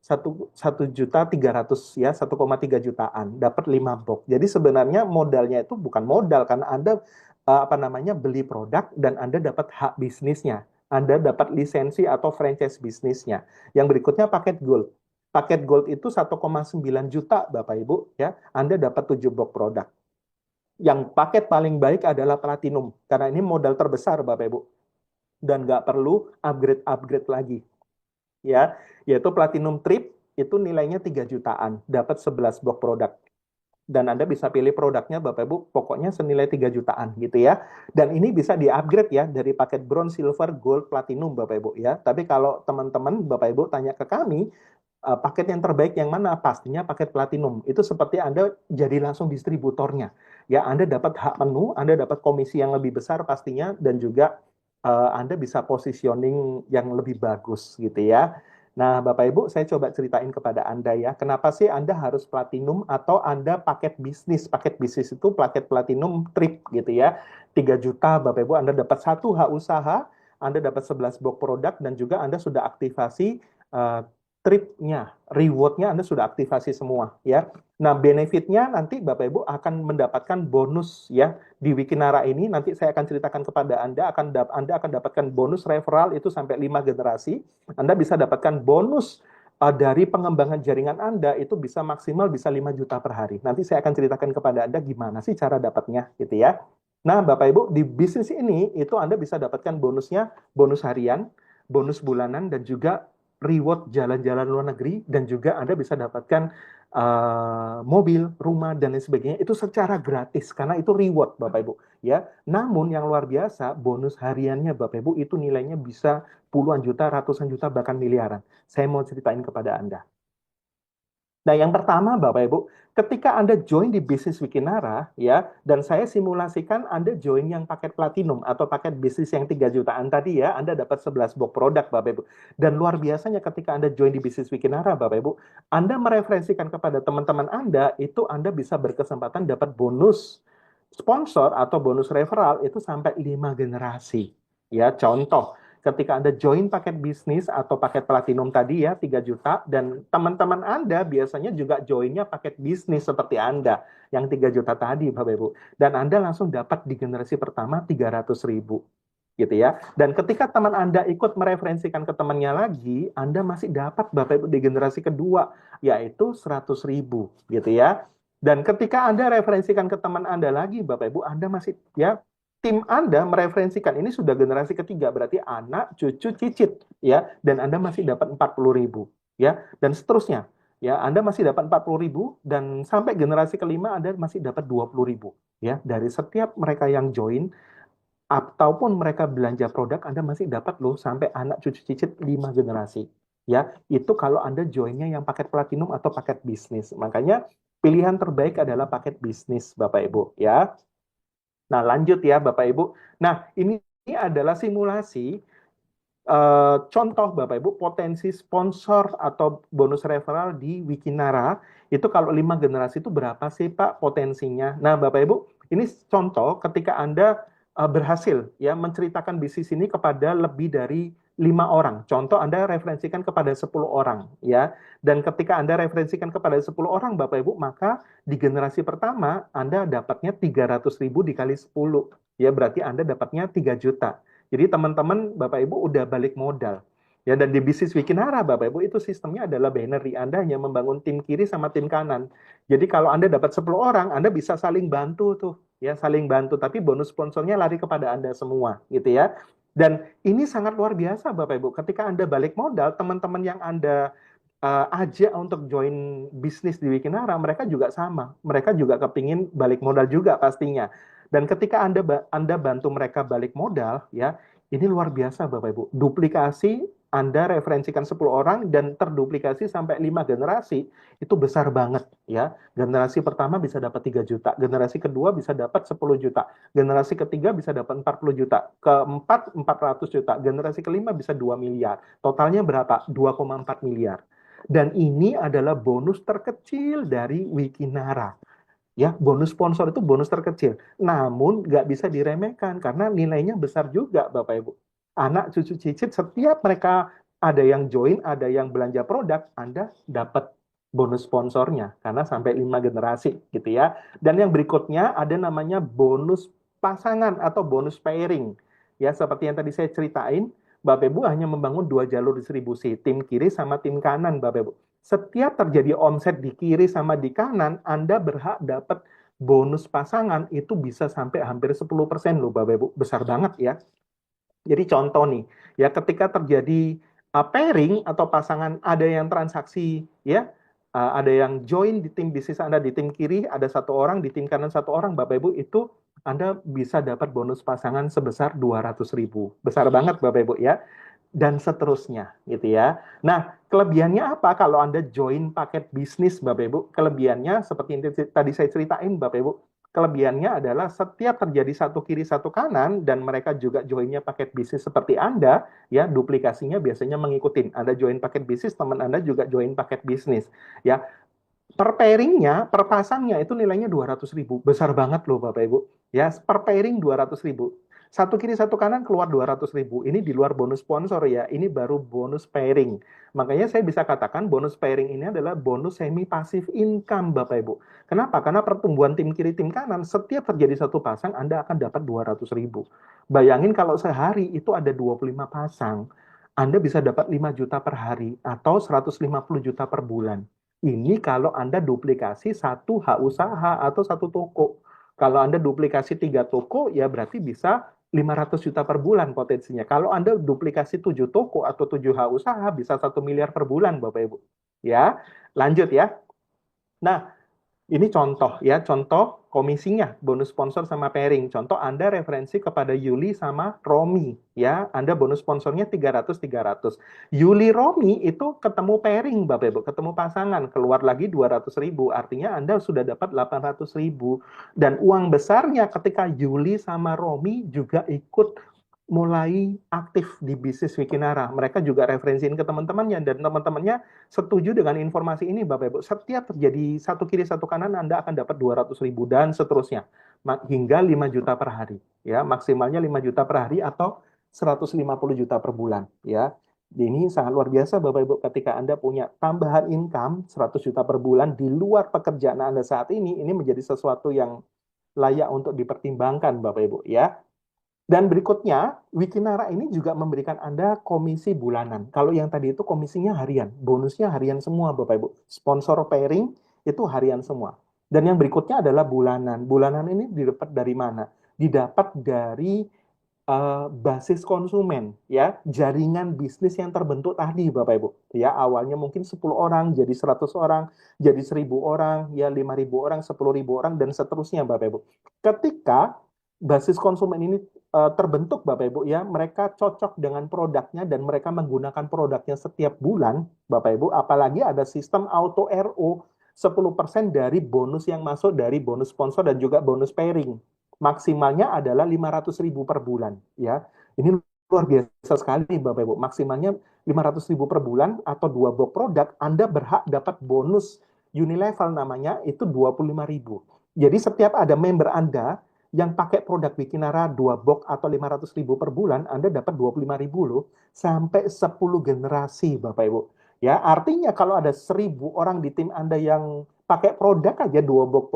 [SPEAKER 1] 1.300.000 ya 1,3 jutaan dapat 5 box. Jadi sebenarnya modalnya itu bukan modal karena Anda apa namanya beli produk dan Anda dapat hak bisnisnya. Anda dapat lisensi atau franchise bisnisnya. Yang berikutnya paket gold. Paket gold itu 1,9 juta Bapak Ibu ya. Anda dapat 7 box produk. Yang paket paling baik adalah platinum karena ini modal terbesar Bapak Ibu dan nggak perlu upgrade-upgrade lagi ya, yaitu Platinum Trip itu nilainya 3 jutaan, dapat 11 box produk. Dan Anda bisa pilih produknya Bapak Ibu, pokoknya senilai 3 jutaan gitu ya. Dan ini bisa di-upgrade ya dari paket bronze, silver, gold, platinum Bapak Ibu ya. Tapi kalau teman-teman Bapak Ibu tanya ke kami, paket yang terbaik yang mana? Pastinya paket platinum. Itu seperti Anda jadi langsung distributornya. Ya, Anda dapat hak menu, Anda dapat komisi yang lebih besar pastinya dan juga Anda bisa positioning yang lebih bagus gitu ya. Nah, Bapak Ibu, saya coba ceritain kepada Anda ya, kenapa sih Anda harus platinum atau Anda paket bisnis? Paket bisnis itu paket platinum trip gitu ya. 3 juta Bapak Ibu Anda dapat satu hak usaha, Anda dapat 11 box produk dan juga Anda sudah aktivasi uh, tripnya, rewardnya Anda sudah aktivasi semua ya. Nah, benefitnya nanti Bapak Ibu akan mendapatkan bonus ya di Wikinara ini. Nanti saya akan ceritakan kepada Anda, Anda akan dapatkan bonus referral itu sampai 5 generasi. Anda bisa dapatkan bonus dari pengembangan jaringan Anda itu bisa maksimal bisa 5 juta per hari. Nanti saya akan ceritakan kepada Anda gimana sih cara dapatnya gitu ya. Nah, Bapak Ibu, di bisnis ini itu Anda bisa dapatkan bonusnya, bonus harian, bonus bulanan, dan juga reward jalan-jalan luar negeri, dan juga Anda bisa dapatkan mobil, rumah, dan lain sebagainya, itu secara gratis, karena itu reward, Bapak Ibu. Ya, namun yang luar biasa, bonus hariannya, Bapak Ibu, itu nilainya bisa puluhan juta, ratusan juta, bahkan miliaran. Saya mau ceritain kepada Anda. Nah, yang pertama, Bapak Ibu, ketika Anda join di bisnis Wikinara, ya, dan saya simulasikan Anda join yang paket platinum atau paket bisnis yang 3 jutaan tadi ya, Anda dapat 11 box produk, Bapak Ibu. Dan luar biasanya ketika Anda join di bisnis Wikinara, Bapak Ibu, Anda mereferensikan kepada teman-teman Anda, itu Anda bisa berkesempatan dapat bonus sponsor atau bonus referral itu sampai 5 generasi. Ya, contoh. Ketika Anda join paket bisnis atau paket platinum tadi ya 3 juta, dan teman-teman Anda biasanya juga joinnya paket bisnis seperti Anda yang 3 juta tadi Bapak Ibu. Dan Anda langsung dapat di generasi pertama 300.000 gitu ya. Dan ketika teman Anda ikut mereferensikan ke temannya lagi, Anda masih dapat Bapak Ibu di generasi kedua, yaitu 100.000 gitu ya. Dan ketika Anda referensikan ke teman Anda lagi, Bapak Ibu, Anda masih ya tim Anda mereferensikan ini sudah generasi ketiga, berarti anak, cucu, cicit ya, dan Anda masih dapat 40.000 ya, dan seterusnya. Ya, Anda masih dapat 40.000 dan sampai generasi kelima Anda masih dapat 20.000 ya dari setiap mereka yang join ataupun mereka belanja produk, Anda masih dapat loh sampai anak cucu cicit 5 generasi. Ya, itu kalau Anda joinnya yang paket platinum atau paket bisnis. Makanya pilihan terbaik adalah paket bisnis, Bapak Ibu, ya. Nah, lanjut ya, Bapak Ibu. Nah, ini adalah simulasi contoh Bapak Ibu potensi sponsor atau bonus referral di Wikinara itu kalau 5 generasi itu berapa sih Pak potensinya? Nah Bapak Ibu ini contoh ketika Anda berhasil ya menceritakan bisnis ini kepada lebih dari 5 orang. Contoh Anda referensikan kepada 10 orang ya. Dan ketika Anda referensikan kepada 10 orang Bapak Ibu maka di generasi pertama Anda dapatnya 300.000 dikali 10 ya berarti Anda dapatnya 3 juta. Jadi teman-teman Bapak Ibu udah balik modal. Ya, dan di bisnis Wikinara Bapak Ibu itu sistemnya adalah binary. Anda hanya membangun tim kiri sama tim kanan. Jadi kalau Anda dapat 10 orang, Anda bisa saling bantu tuh, ya saling bantu. Tapi bonus sponsornya lari kepada Anda semua, gitu ya. Dan ini sangat luar biasa Bapak Ibu. Ketika Anda balik modal, teman-teman yang Anda ajak untuk join bisnis di Wikinara, mereka juga sama. Mereka juga kepingin balik modal juga pastinya. Dan ketika Anda bantu mereka balik modal, ya ini luar biasa Bapak Ibu. Duplikasi Anda referensikan 10 orang dan terduplikasi sampai 5 generasi, itu besar banget ya. Generasi pertama bisa dapat 3 juta, generasi kedua bisa dapat 10 juta, generasi ketiga bisa dapat 40 juta, keempat 400 juta, generasi kelima bisa 2 miliar. Totalnya berapa? 2,4 miliar. Dan ini adalah bonus terkecil dari Wikinara. Ya, bonus sponsor itu bonus terkecil. Namun nggak bisa diremehkan karena nilainya besar juga, Bapak Ibu. Anak cucu cicit setiap mereka ada yang join, ada yang belanja produk, Anda dapat bonus sponsornya karena sampai 5 generasi gitu ya. Dan yang berikutnya ada namanya bonus pasangan atau bonus pairing. Ya, seperti yang tadi saya ceritain, Bapak Ibu hanya membangun 2 jalur distribusi, tim kiri sama tim kanan, Bapak Ibu. Setiap terjadi omset di kiri sama di kanan, Anda berhak dapat bonus pasangan itu bisa sampai hampir 10% loh Bapak Ibu. Besar banget ya. Jadi contoh nih, ya ketika terjadi pairing atau pasangan ada yang transaksi ya, ada yang join di tim bisnis Anda di tim kiri, ada 1 orang, di tim kanan 1 orang, Bapak Ibu itu Anda bisa dapat bonus pasangan sebesar 200.000. Besar banget Bapak Ibu ya dan seterusnya gitu ya. Nah, kelebihannya apa kalau Anda join paket bisnis Bapak Ibu? Kelebihannya seperti yang tadi saya ceritain Bapak Ibu. Kelebihannya adalah setiap terjadi satu kiri satu kanan dan mereka juga joinnya paket bisnis seperti Anda, ya duplikasinya biasanya mengikuti. Anda join paket bisnis, teman Anda juga join paket bisnis. Ya, per pairingnya, per pasangnya itu nilainya 200.000. Besar banget loh Bapak Ibu. Ya, per pairing 200.000. Satu kiri satu kanan keluar 200.000. Ini di luar bonus sponsor ya. Ini baru bonus pairing. Makanya saya bisa katakan bonus pairing ini adalah bonus semi pasif income Bapak Ibu. Kenapa? Karena pertumbuhan tim kiri tim kanan setiap terjadi satu pasang Anda akan dapat 200.000. Bayangin kalau sehari itu ada 25 pasang. Anda bisa dapat 5 juta per hari atau 150 juta per bulan. Ini kalau Anda duplikasi satu hak usaha atau satu toko. Kalau Anda duplikasi 3 toko, ya berarti bisa 500 juta per bulan potensinya. Kalau Anda duplikasi 7 toko atau 7 hak usaha, bisa 1 miliar per bulan, Bapak Ibu. Ya, lanjut ya. Nah, ini contoh ya, contoh komisinya, bonus sponsor sama pairing. Contoh Anda referensi kepada Yuli sama Romi ya. Anda bonus sponsornya 300-300. Yuli Romi itu ketemu pairing Bapak Ibu, ketemu pasangan, keluar lagi 200.000. Artinya Anda sudah dapat 800.000. Dan uang besarnya ketika Yuli sama Romi juga ikut mulai aktif di bisnis Wikinara. Mereka juga referensiin ke teman-temannya dan teman-temannya setuju dengan informasi ini Bapak Ibu. Setiap terjadi satu kiri satu kanan Anda akan dapat 200.000 dan seterusnya hingga 5 juta per hari. Ya, maksimalnya 5 juta per hari atau 150 juta per bulan ya. Ini sangat luar biasa Bapak Ibu ketika Anda punya tambahan income 100 juta per bulan di luar pekerjaan Anda saat ini menjadi sesuatu yang layak untuk dipertimbangkan Bapak Ibu ya. Dan berikutnya, Wikinara ini juga memberikan Anda komisi bulanan. Kalau yang tadi itu komisinya harian, bonusnya harian semua Bapak Ibu. Sponsor pairing itu harian semua. Dan yang berikutnya adalah bulanan. Bulanan ini didapat dari mana? Didapat dari basis konsumen ya, jaringan bisnis yang terbentuk tadi Bapak Ibu. Ya, awalnya mungkin 10 orang, jadi 100 orang, jadi 1000 orang, ya 5.000 orang, 10.000 orang dan seterusnya Bapak Ibu. Ketika basis konsumen ini terbentuk Bapak Ibu ya, mereka cocok dengan produknya dan mereka menggunakan produknya setiap bulan Bapak Ibu, apalagi ada sistem auto RO 10% dari bonus yang masuk dari bonus sponsor dan juga bonus pairing. Maksimalnya adalah 500.000 per bulan ya. Ini luar biasa sekali Bapak Ibu. Maksimalnya 500.000 per bulan atau 2 box produk, Anda berhak dapat bonus Unilevel namanya itu 25.000. Jadi setiap ada member Anda yang pakai produk Wikinara 2 box atau 500.000 per bulan, Anda dapat 25.000 loh, sampai 10 generasi Bapak Ibu. Ya, artinya kalau ada 1.000 orang di tim Anda yang pakai produk aja 2 box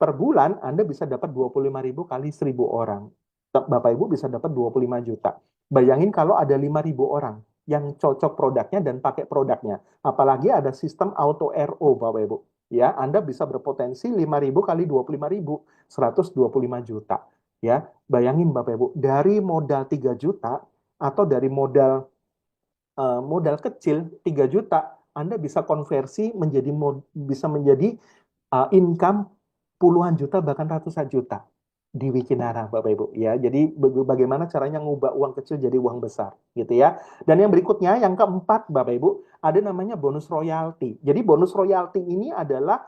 [SPEAKER 1] per bulan, Anda bisa dapat 25.000 kali 1.000 orang. Bapak Ibu bisa dapat 25 juta. Bayangin kalau ada 5.000 orang yang cocok produknya dan pakai produknya. Apalagi ada sistem auto RO Bapak Ibu. Ya, Anda bisa berpotensi 5.000 kali 25.000, 125 juta. Ya, bayangin Bapak Ibu, dari modal 3 juta atau dari modal kecil 3 juta, Anda bisa konversi bisa menjadi income puluhan juta bahkan ratusan juta di Wikinara Bapak Ibu ya. Jadi bagaimana caranya ngubah uang kecil jadi uang besar gitu ya. Dan yang berikutnya yang keempat Bapak Ibu ada namanya bonus royalti. Jadi bonus royalti ini adalah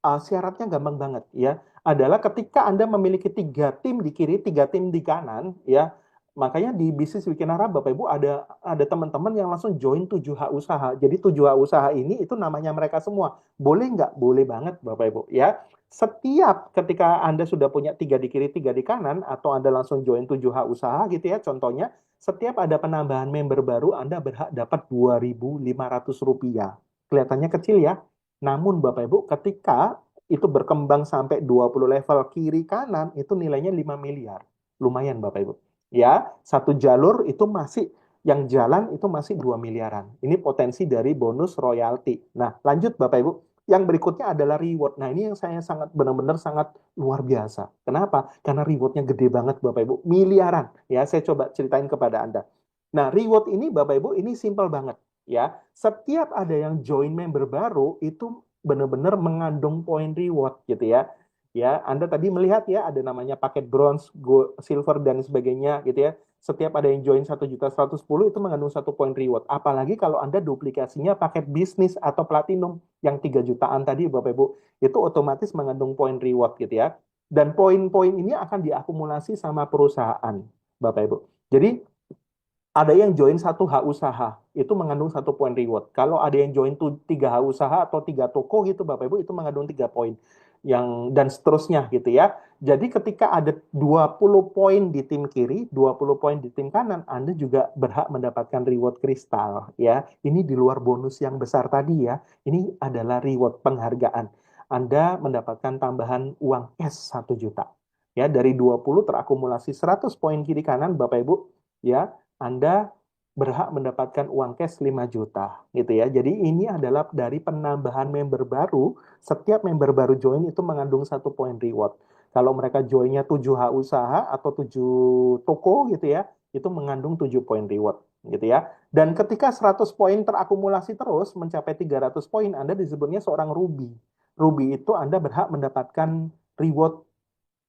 [SPEAKER 1] syaratnya gampang banget ya. Adalah ketika Anda memiliki 3 tim di kiri, 3 tim di kanan ya. Makanya di bisnis Wikinara Bapak Ibu ada teman-teman yang langsung join 7H usaha. Jadi 7H usaha ini itu namanya mereka semua. Boleh nggak? Boleh banget Bapak Ibu ya. Setiap ketika Anda sudah punya 3 di kiri, 3 di kanan, atau Anda langsung join 7H usaha gitu ya, contohnya, setiap ada penambahan member baru, Anda berhak dapat Rp2.500. Kelihatannya kecil ya, namun Bapak Ibu, ketika itu berkembang sampai 20 level kiri kanan, itu nilainya 5 miliar. Lumayan Bapak Ibu. Ya, satu jalur itu masih yang jalan itu masih 2 miliaran. Ini potensi dari bonus royalti. Nah, lanjut Bapak Ibu. Yang berikutnya adalah reward. Nah, ini yang saya sangat benar-benar sangat luar biasa. Kenapa? Karena rewardnya gede banget Bapak Ibu. Miliaran. Ya, saya coba ceritain kepada Anda. Nah, reward ini Bapak Ibu, ini simple banget. Ya, setiap ada yang join member baru itu benar-benar mengandung poin reward gitu ya. Ya, Anda tadi melihat ya ada namanya paket bronze, gold, silver dan sebagainya gitu ya. Setiap ada yang join 1.110 itu mengandung 1 poin reward. Apalagi kalau Anda duplikasinya paket bisnis atau platinum yang 3 jutaan tadi Bapak Ibu, itu otomatis mengandung poin reward gitu ya. Dan poin-poin ini akan diakumulasi sama perusahaan Bapak Ibu. Jadi ada yang join 1H usaha, itu mengandung 1 poin reward. Kalau ada yang join 3H usaha atau 3 toko gitu, Bapak Ibu, itu mengandung 3 poin. Dan seterusnya gitu ya. Jadi ketika ada 20 poin di tim kiri, 20 poin di tim kanan, Anda juga berhak mendapatkan reward kristal ya. Ini di luar bonus yang besar tadi ya. Ini adalah reward penghargaan. Anda mendapatkan tambahan uang cash 1 juta. Ya, dari 20 terakumulasi 100 poin kiri kanan, Bapak Ibu, ya anda berhak mendapatkan uang cash 5 juta gitu ya. Jadi ini adalah dari penambahan member baru, setiap member baru join itu mengandung 1 poin reward. Kalau mereka joinnya 7H usaha atau 7 toko gitu ya, itu mengandung 7 poin reward gitu ya. Dan ketika 100 poin terakumulasi terus mencapai 300 poin, Anda disebutnya seorang Ruby. Ruby itu Anda berhak mendapatkan reward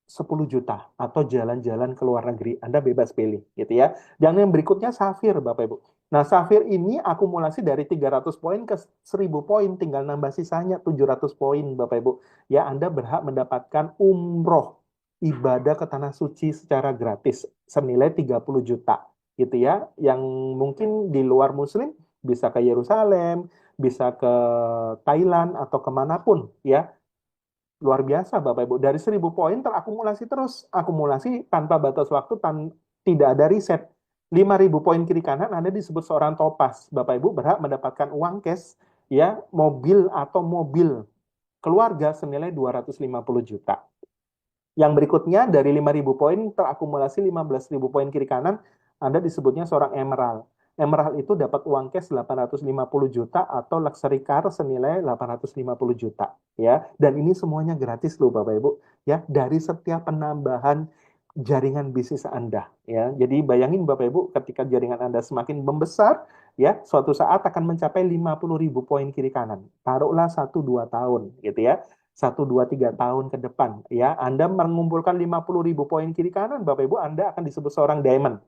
[SPEAKER 1] 10 juta atau jalan-jalan ke luar negeri. Anda bebas pilih gitu ya. Dan yang berikutnya Safir Bapak Ibu. Nah, Safir ini akumulasi dari 300 poin ke 1.000 poin, tinggal nambah sisanya 700 poin Bapak Ibu. Ya, Anda berhak mendapatkan umroh ibadah ke tanah suci secara gratis senilai 30 juta gitu ya. Yang mungkin di luar muslim bisa ke Yerusalem, bisa ke Thailand atau kemanapun ya. Luar biasa Bapak Ibu. Dari 1.000 poin terakumulasi terus. Akumulasi tanpa batas waktu, tidak ada riset. 5.000 poin kiri kanan Anda disebut seorang topas. Bapak Ibu berhak mendapatkan uang cash, ya, mobil atau mobil keluarga senilai 250 juta. Yang berikutnya dari 5.000 poin terakumulasi 15.000 poin kiri kanan, Anda disebutnya seorang emerald. Emerald itu dapat uang cash 850 juta atau luxury car senilai 850 juta, ya. Dan ini semuanya gratis loh Bapak Ibu, ya, dari setiap penambahan jaringan bisnis Anda, ya. Jadi bayangin Bapak Ibu, ketika jaringan Anda semakin membesar, ya, suatu saat akan mencapai 50.000 poin kiri kanan. Taruhlah 1-2 tahun gitu ya. 1, 2, 3 tahun ke depan, ya, Anda mengumpulkan 50.000 poin kiri kanan, Bapak Ibu, Anda akan disebut seorang diamond.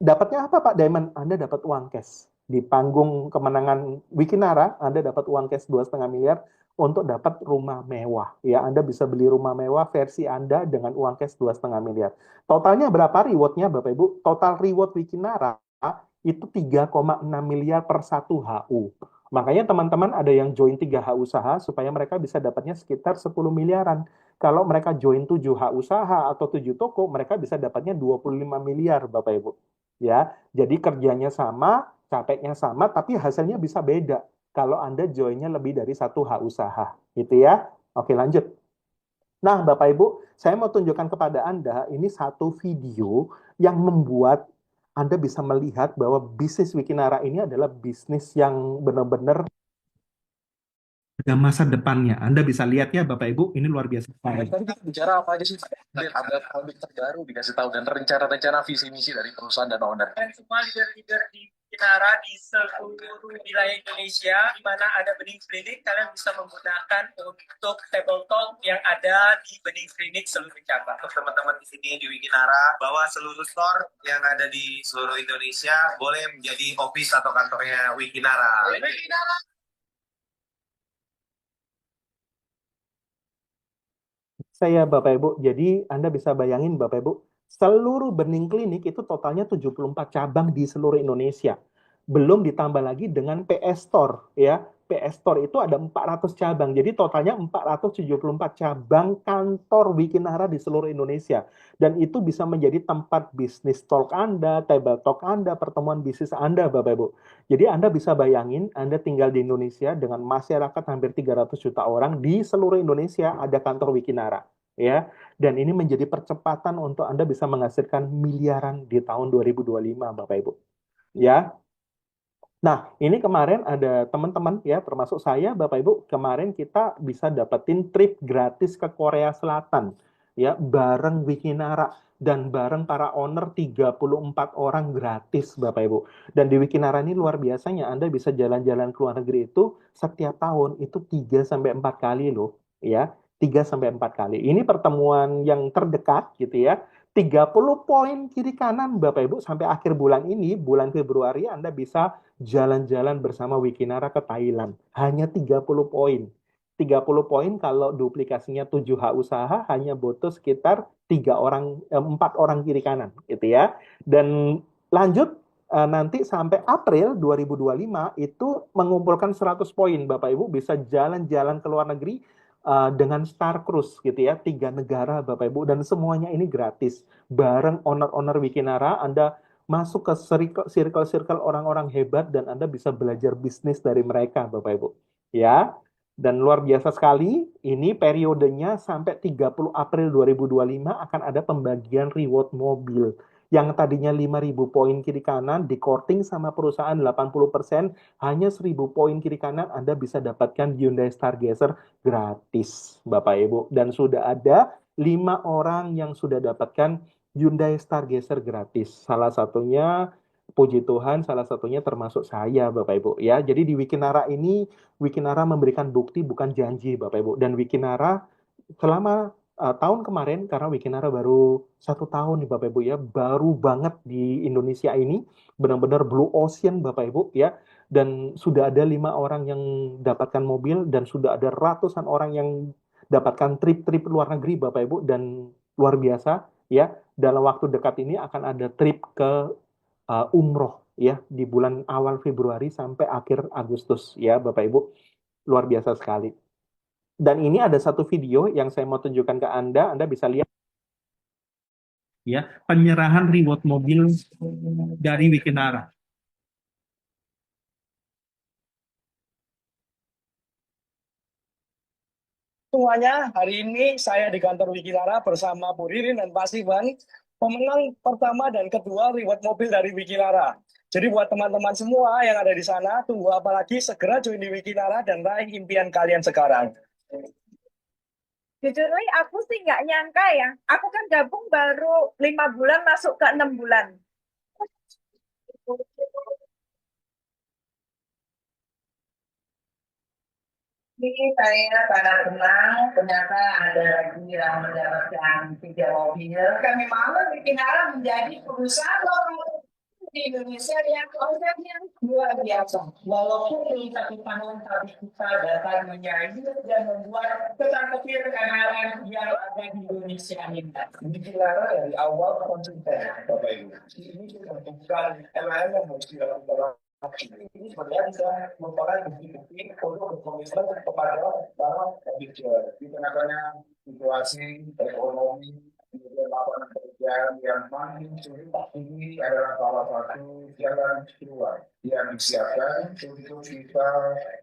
[SPEAKER 1] Dapatnya apa Pak Diamond? Anda dapat uang cash. Di panggung kemenangan Wikinara, Anda dapat uang cash 2,5 miliar untuk dapat rumah mewah. Ya, Anda bisa beli rumah mewah versi Anda dengan uang cash 2,5 miliar. Totalnya berapa rewardnya Bapak Ibu? Total reward Wikinara itu 3,6 miliar per satu HU. Makanya teman-teman ada yang join 3 H usaha supaya mereka bisa dapatnya sekitar 10 miliaran. Kalau mereka join 7 H usaha atau 7 toko, mereka bisa dapatnya 25 miliar Bapak Ibu. Ya, jadi kerjanya sama, capeknya sama, tapi hasilnya bisa beda kalau Anda joinnya lebih dari 1 H usaha, gitu ya. Oke, lanjut. Nah, Bapak Ibu, saya mau tunjukkan kepada Anda ini satu video yang membuat Anda bisa melihat bahwa bisnis Wikinara ini adalah bisnis yang benar-benar ada masa depannya. Anda bisa lihat ya, Bapak Ibu, ini luar biasa.
[SPEAKER 2] Tadi kita bicara apa aja sih? Ada produk terbaru dikasih tahu dan rencana-rencana visi misi dari perusahaan dan owner.
[SPEAKER 3] Dan semua leader-leader di Kinara di seluruh wilayah Indonesia, di mana ada bening klinik, kalian bisa menggunakan untuk table talk yang ada di bening klinik seluruh cabang.
[SPEAKER 2] Untuk teman-teman di sini di Wikinara, bahwa seluruh store yang ada di seluruh Indonesia boleh menjadi office atau kantornya Wikinara.
[SPEAKER 3] Wikinara.
[SPEAKER 1] Saya Bapak Ibu, jadi Anda bisa bayangin Bapak Ibu, seluruh Bening Klinik itu totalnya 74 cabang di seluruh Indonesia. Belum ditambah lagi dengan PS Store, ya. PS Store itu ada 400 cabang, jadi totalnya 474 cabang kantor Wikinara di seluruh Indonesia. Dan itu bisa menjadi tempat bisnis talk Anda, table talk Anda, pertemuan bisnis Anda Bapak Ibu. Jadi Anda bisa bayangin, Anda tinggal di Indonesia dengan masyarakat hampir 300 juta orang, di seluruh Indonesia ada kantor Wikinara, ya. Dan ini menjadi percepatan untuk Anda bisa menghasilkan miliaran di tahun 2025, Bapak Ibu. Ya. Nah, ini kemarin ada teman-teman ya, termasuk saya, Bapak Ibu, kemarin kita bisa dapetin trip gratis ke Korea Selatan, ya, bareng Wikinara dan bareng para owner 34 orang gratis, Bapak Ibu. Dan di Wikinara ini luar biasanya, Anda bisa jalan-jalan ke luar negeri itu setiap tahun itu 3 sampai 4 kali loh, ya. 3 sampai 4 kali. Ini pertemuan yang terdekat gitu ya. 30 poin kiri kanan Bapak Ibu sampai akhir bulan ini, bulan Februari Anda bisa jalan-jalan bersama Wikinara ke Thailand. Hanya 30 poin. 30 poin kalau duplikasinya 7 H usaha hanya butuh sekitar 4 orang kiri kanan gitu ya. Dan lanjut nanti sampai April 2025 itu mengumpulkan 100 poin Bapak Ibu bisa jalan-jalan ke luar negeri dengan Star Cruise gitu ya, 3 negara Bapak Ibu dan semuanya ini gratis. Bareng owner-owner Wikinara Anda masuk ke circle-circle orang-orang hebat dan Anda bisa belajar bisnis dari mereka, Bapak Ibu. Ya. Dan luar biasa sekali, ini periodenya sampai 30 April 2025 akan ada pembagian reward mobil. Yang tadinya 5.000 poin kiri kanan di courting sama perusahaan 80%, hanya 1.000 poin kiri kanan Anda bisa dapatkan Hyundai Stargazer gratis, Bapak Ibu. Dan sudah ada 5 orang yang sudah dapatkan Hyundai Stargazer gratis. Salah satunya, puji Tuhan, salah satunya termasuk saya, Bapak Ibu. Ya, jadi di Wikinara ini, Wikinara memberikan bukti bukan janji, Bapak Ibu. Dan Wikinara selama tahun kemarin, karena Wikinara baru 1 tahun nih, Bapak Ibu ya, baru banget di Indonesia ini, benar-benar blue ocean, Bapak Ibu ya. Dan sudah ada 5 orang yang dapatkan mobil dan sudah ada ratusan orang yang dapatkan trip-trip luar negeri, Bapak Ibu, dan luar biasa ya. Dalam waktu dekat ini akan ada trip ke umroh ya di bulan awal Februari sampai akhir Agustus ya Bapak Ibu, luar biasa sekali. Dan ini ada satu video yang saya mau tunjukkan ke Anda bisa lihat ya penyerahan reward mobil dari Wikinara.
[SPEAKER 4] Semuanya, hari ini saya di kantor Wikinara bersama Bu Ririn dan Pak Sivan, pemenang pertama dan kedua reward mobil dari Wikinara. Jadi buat teman-teman semua yang ada di sana, tunggu apa lagi, segera join di Wikinara dan raih impian kalian sekarang.
[SPEAKER 5] Jujur nih, aku sih nggak nyangka ya. Aku kan gabung baru 5 bulan masuk ke 6 bulan.
[SPEAKER 6] Ini saya sangat senang ternyata ada lagi yang mendapatkan 3 mobil. Kami malu bikin arah menjadi perusahaan lokal di Indonesia yang omsetnya luar biasa. Walaupun di 1 tahun tapi kita datang menyaingi dan membuat kecil kenalan yang ada di Indonesia ini. Bikin arah dari awal konsisten, Bapak Ibu. Ini sudah bukan MLM yang harus dilakukan. Ini sebenarnya bisa merupakan bukti-bukti untuk berkomitmen kepada para pelajar di tengah-tengah situasi ekonomi kemudian lapangan pekerjaan yang makin sulit. Ini adalah salah satu jalan keluar yang disiapkan untuk kita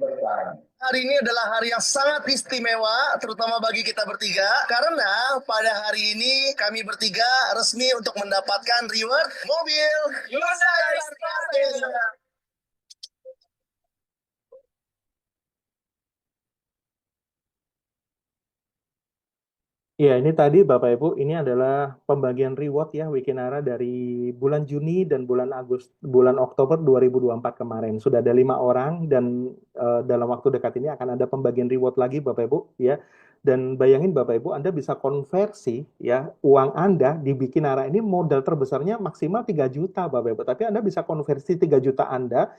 [SPEAKER 6] bertahan.
[SPEAKER 4] Hari ini adalah hari yang sangat istimewa, terutama bagi kita bertiga, karena pada hari ini kami bertiga resmi untuk mendapatkan reward mobil Hyundai Starzero.
[SPEAKER 1] Ya, ini tadi Bapak Ibu, ini adalah pembagian reward ya Wikinara dari bulan Juni dan bulan Oktober 2024 kemarin. Sudah ada 5 orang dan dalam waktu dekat ini akan ada pembagian reward lagi Bapak Ibu ya. Dan bayangin Bapak Ibu, Anda bisa konversi ya uang Anda di Wikinara ini modal terbesarnya maksimal 3 juta Bapak Ibu. Tapi Anda bisa konversi 3 juta Anda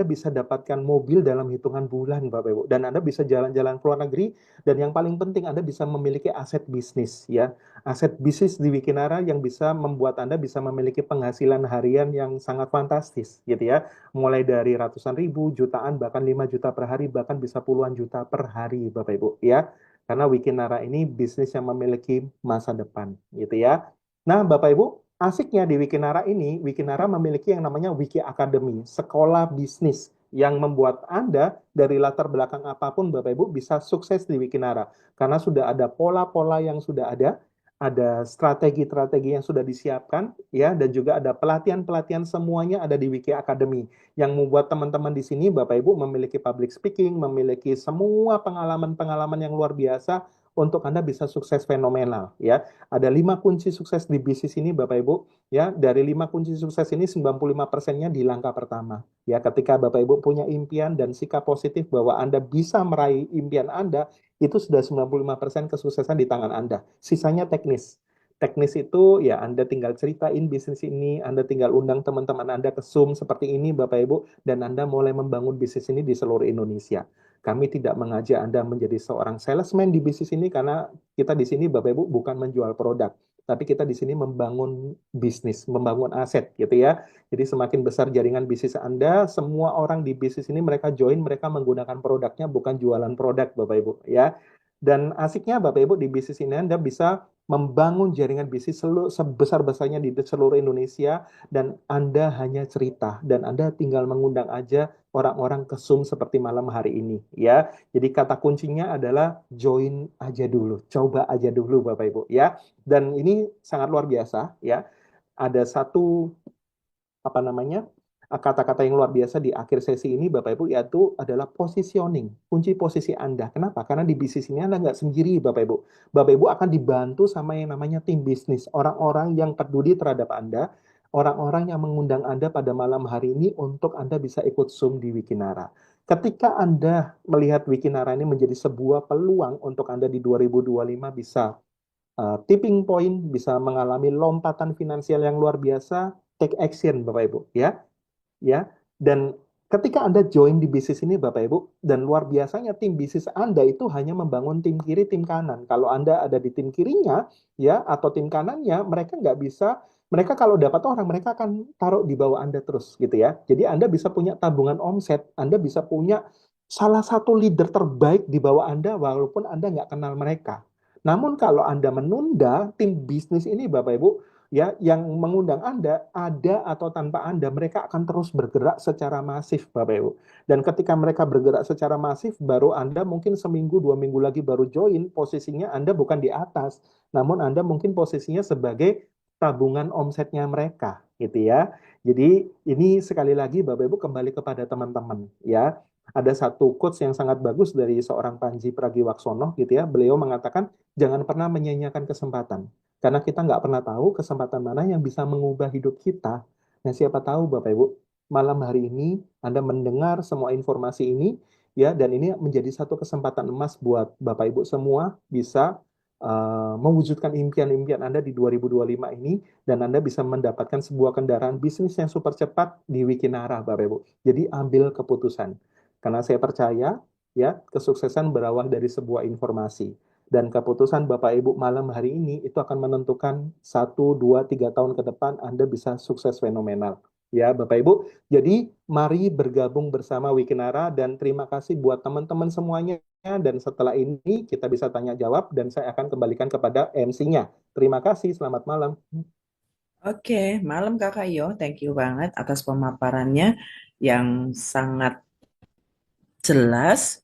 [SPEAKER 1] bisa dapatkan mobil dalam hitungan bulan Bapak Ibu. Dan Anda bisa jalan-jalan ke luar negeri. Dan yang paling penting, Anda bisa memiliki aset bisnis, ya. Aset bisnis di Wikinara yang bisa membuat Anda bisa memiliki penghasilan harian yang sangat fantastis, gitu ya. Mulai dari ratusan ribu, jutaan, bahkan 5 juta per hari, bahkan bisa puluhan juta per hari, Bapak Ibu, ya. Karena Wikinara ini bisnis yang memiliki masa depan, gitu ya. Nah, Bapak Ibu, asiknya di Wikinara ini, Wikinara memiliki yang namanya Wiki Academy, sekolah bisnis yang membuat Anda dari latar belakang apapun Bapak Ibu bisa sukses di Wikinara. Karena sudah ada pola-pola yang sudah ada strategi-strategi yang sudah disiapkan, ya, dan juga ada pelatihan-pelatihan semuanya ada di Wiki Academy yang membuat teman-teman di sini Bapak Ibu memiliki public speaking, memiliki semua pengalaman-pengalaman yang luar biasa untuk Anda bisa sukses fenomenal, ya. Ada 5 kunci sukses di bisnis ini Bapak Ibu, ya. Dari 5 kunci sukses ini 95%-nya di langkah pertama. Ya, ketika Bapak Ibu punya impian dan sikap positif bahwa Anda bisa meraih impian Anda, itu sudah 95% kesuksesan di tangan Anda. Sisanya teknis. Teknis itu ya Anda tinggal ceritain bisnis ini, Anda tinggal undang teman-teman Anda ke Zoom seperti ini Bapak Ibu, dan Anda mulai membangun bisnis ini di seluruh Indonesia. Kami tidak mengajak Anda menjadi seorang salesman di bisnis ini karena kita di sini Bapak Ibu bukan menjual produk, tapi kita di sini membangun bisnis, membangun aset gitu ya. Jadi semakin besar jaringan bisnis Anda, semua orang di bisnis ini mereka join, mereka menggunakan produknya bukan jualan produk Bapak Ibu ya. Dan asiknya Bapak Ibu di bisnis ini Anda bisa membangun jaringan bisnis sebesar-besarnya di seluruh Indonesia dan Anda hanya cerita dan Anda tinggal mengundang aja orang-orang ke Zoom seperti malam hari ini ya. Jadi kata kuncinya adalah join aja dulu, coba aja dulu Bapak Ibu ya. Dan ini sangat luar biasa ya. Ada satu apa namanya kata-kata yang luar biasa di akhir sesi ini Bapak Ibu yaitu adalah positioning, kunci posisi Anda. Kenapa? Karena di bisnis ini Anda nggak sendiri Bapak Ibu. Bapak Ibu akan dibantu sama yang namanya tim bisnis, orang-orang yang peduli terhadap Anda, orang-orang yang mengundang Anda pada malam hari ini untuk Anda bisa ikut Zoom di Wikinara. Ketika Anda melihat Wikinara ini menjadi sebuah peluang untuk Anda di 2025 bisa tipping point, bisa mengalami lompatan finansial yang luar biasa, take action Bapak Ibu ya. Dan ketika Anda join di bisnis ini Bapak Ibu, dan luar biasanya tim bisnis Anda itu hanya membangun tim kiri, tim kanan. Kalau Anda ada di tim kirinya ya atau tim kanannya, mereka nggak bisa, mereka kalau dapat orang mereka akan taruh di bawah Anda terus gitu ya. Jadi Anda bisa punya tabungan omset, Anda bisa punya salah satu leader terbaik di bawah Anda walaupun Anda nggak kenal mereka. Namun kalau Anda menunda tim bisnis ini Bapak Ibu, ya yang mengundang Anda, ada atau tanpa Anda, mereka akan terus bergerak secara masif, Bapak Ibu. Dan ketika mereka bergerak secara masif, baru Anda mungkin seminggu, 2 minggu lagi baru join, posisinya Anda bukan di atas, namun Anda mungkin posisinya sebagai tabungan omsetnya mereka, gitu ya. Jadi ini sekali lagi Bapak Ibu kembali kepada teman-teman, ya. Ada satu quotes yang sangat bagus dari seorang Panji Pragiwaksono, gitu ya. Beliau mengatakan, jangan pernah menyia-nyiakan kesempatan. Karena kita nggak pernah tahu kesempatan mana yang bisa mengubah hidup kita. Nah, siapa tahu Bapak Ibu, malam hari ini Anda mendengar semua informasi ini, ya, dan ini menjadi satu kesempatan emas buat Bapak Ibu semua bisa mewujudkan impian-impian Anda di 2025 ini, dan Anda bisa mendapatkan sebuah kendaraan bisnis yang super cepat di Wikinara, Bapak Ibu. Jadi ambil keputusan. Karena saya percaya, ya, kesuksesan berawal dari sebuah informasi. Dan keputusan Bapak Ibu malam hari ini itu akan menentukan 1, 2, 3 tahun ke depan Anda bisa sukses fenomenal. Ya, Bapak Ibu. Jadi, mari bergabung bersama Wikinara dan terima kasih buat teman-teman semuanya. Dan setelah ini kita bisa tanya jawab dan saya akan kembalikan kepada MC-nya. Terima kasih, selamat malam.
[SPEAKER 7] Oke, malam Kakak Yo, thank you banget atas pemaparannya yang sangat jelas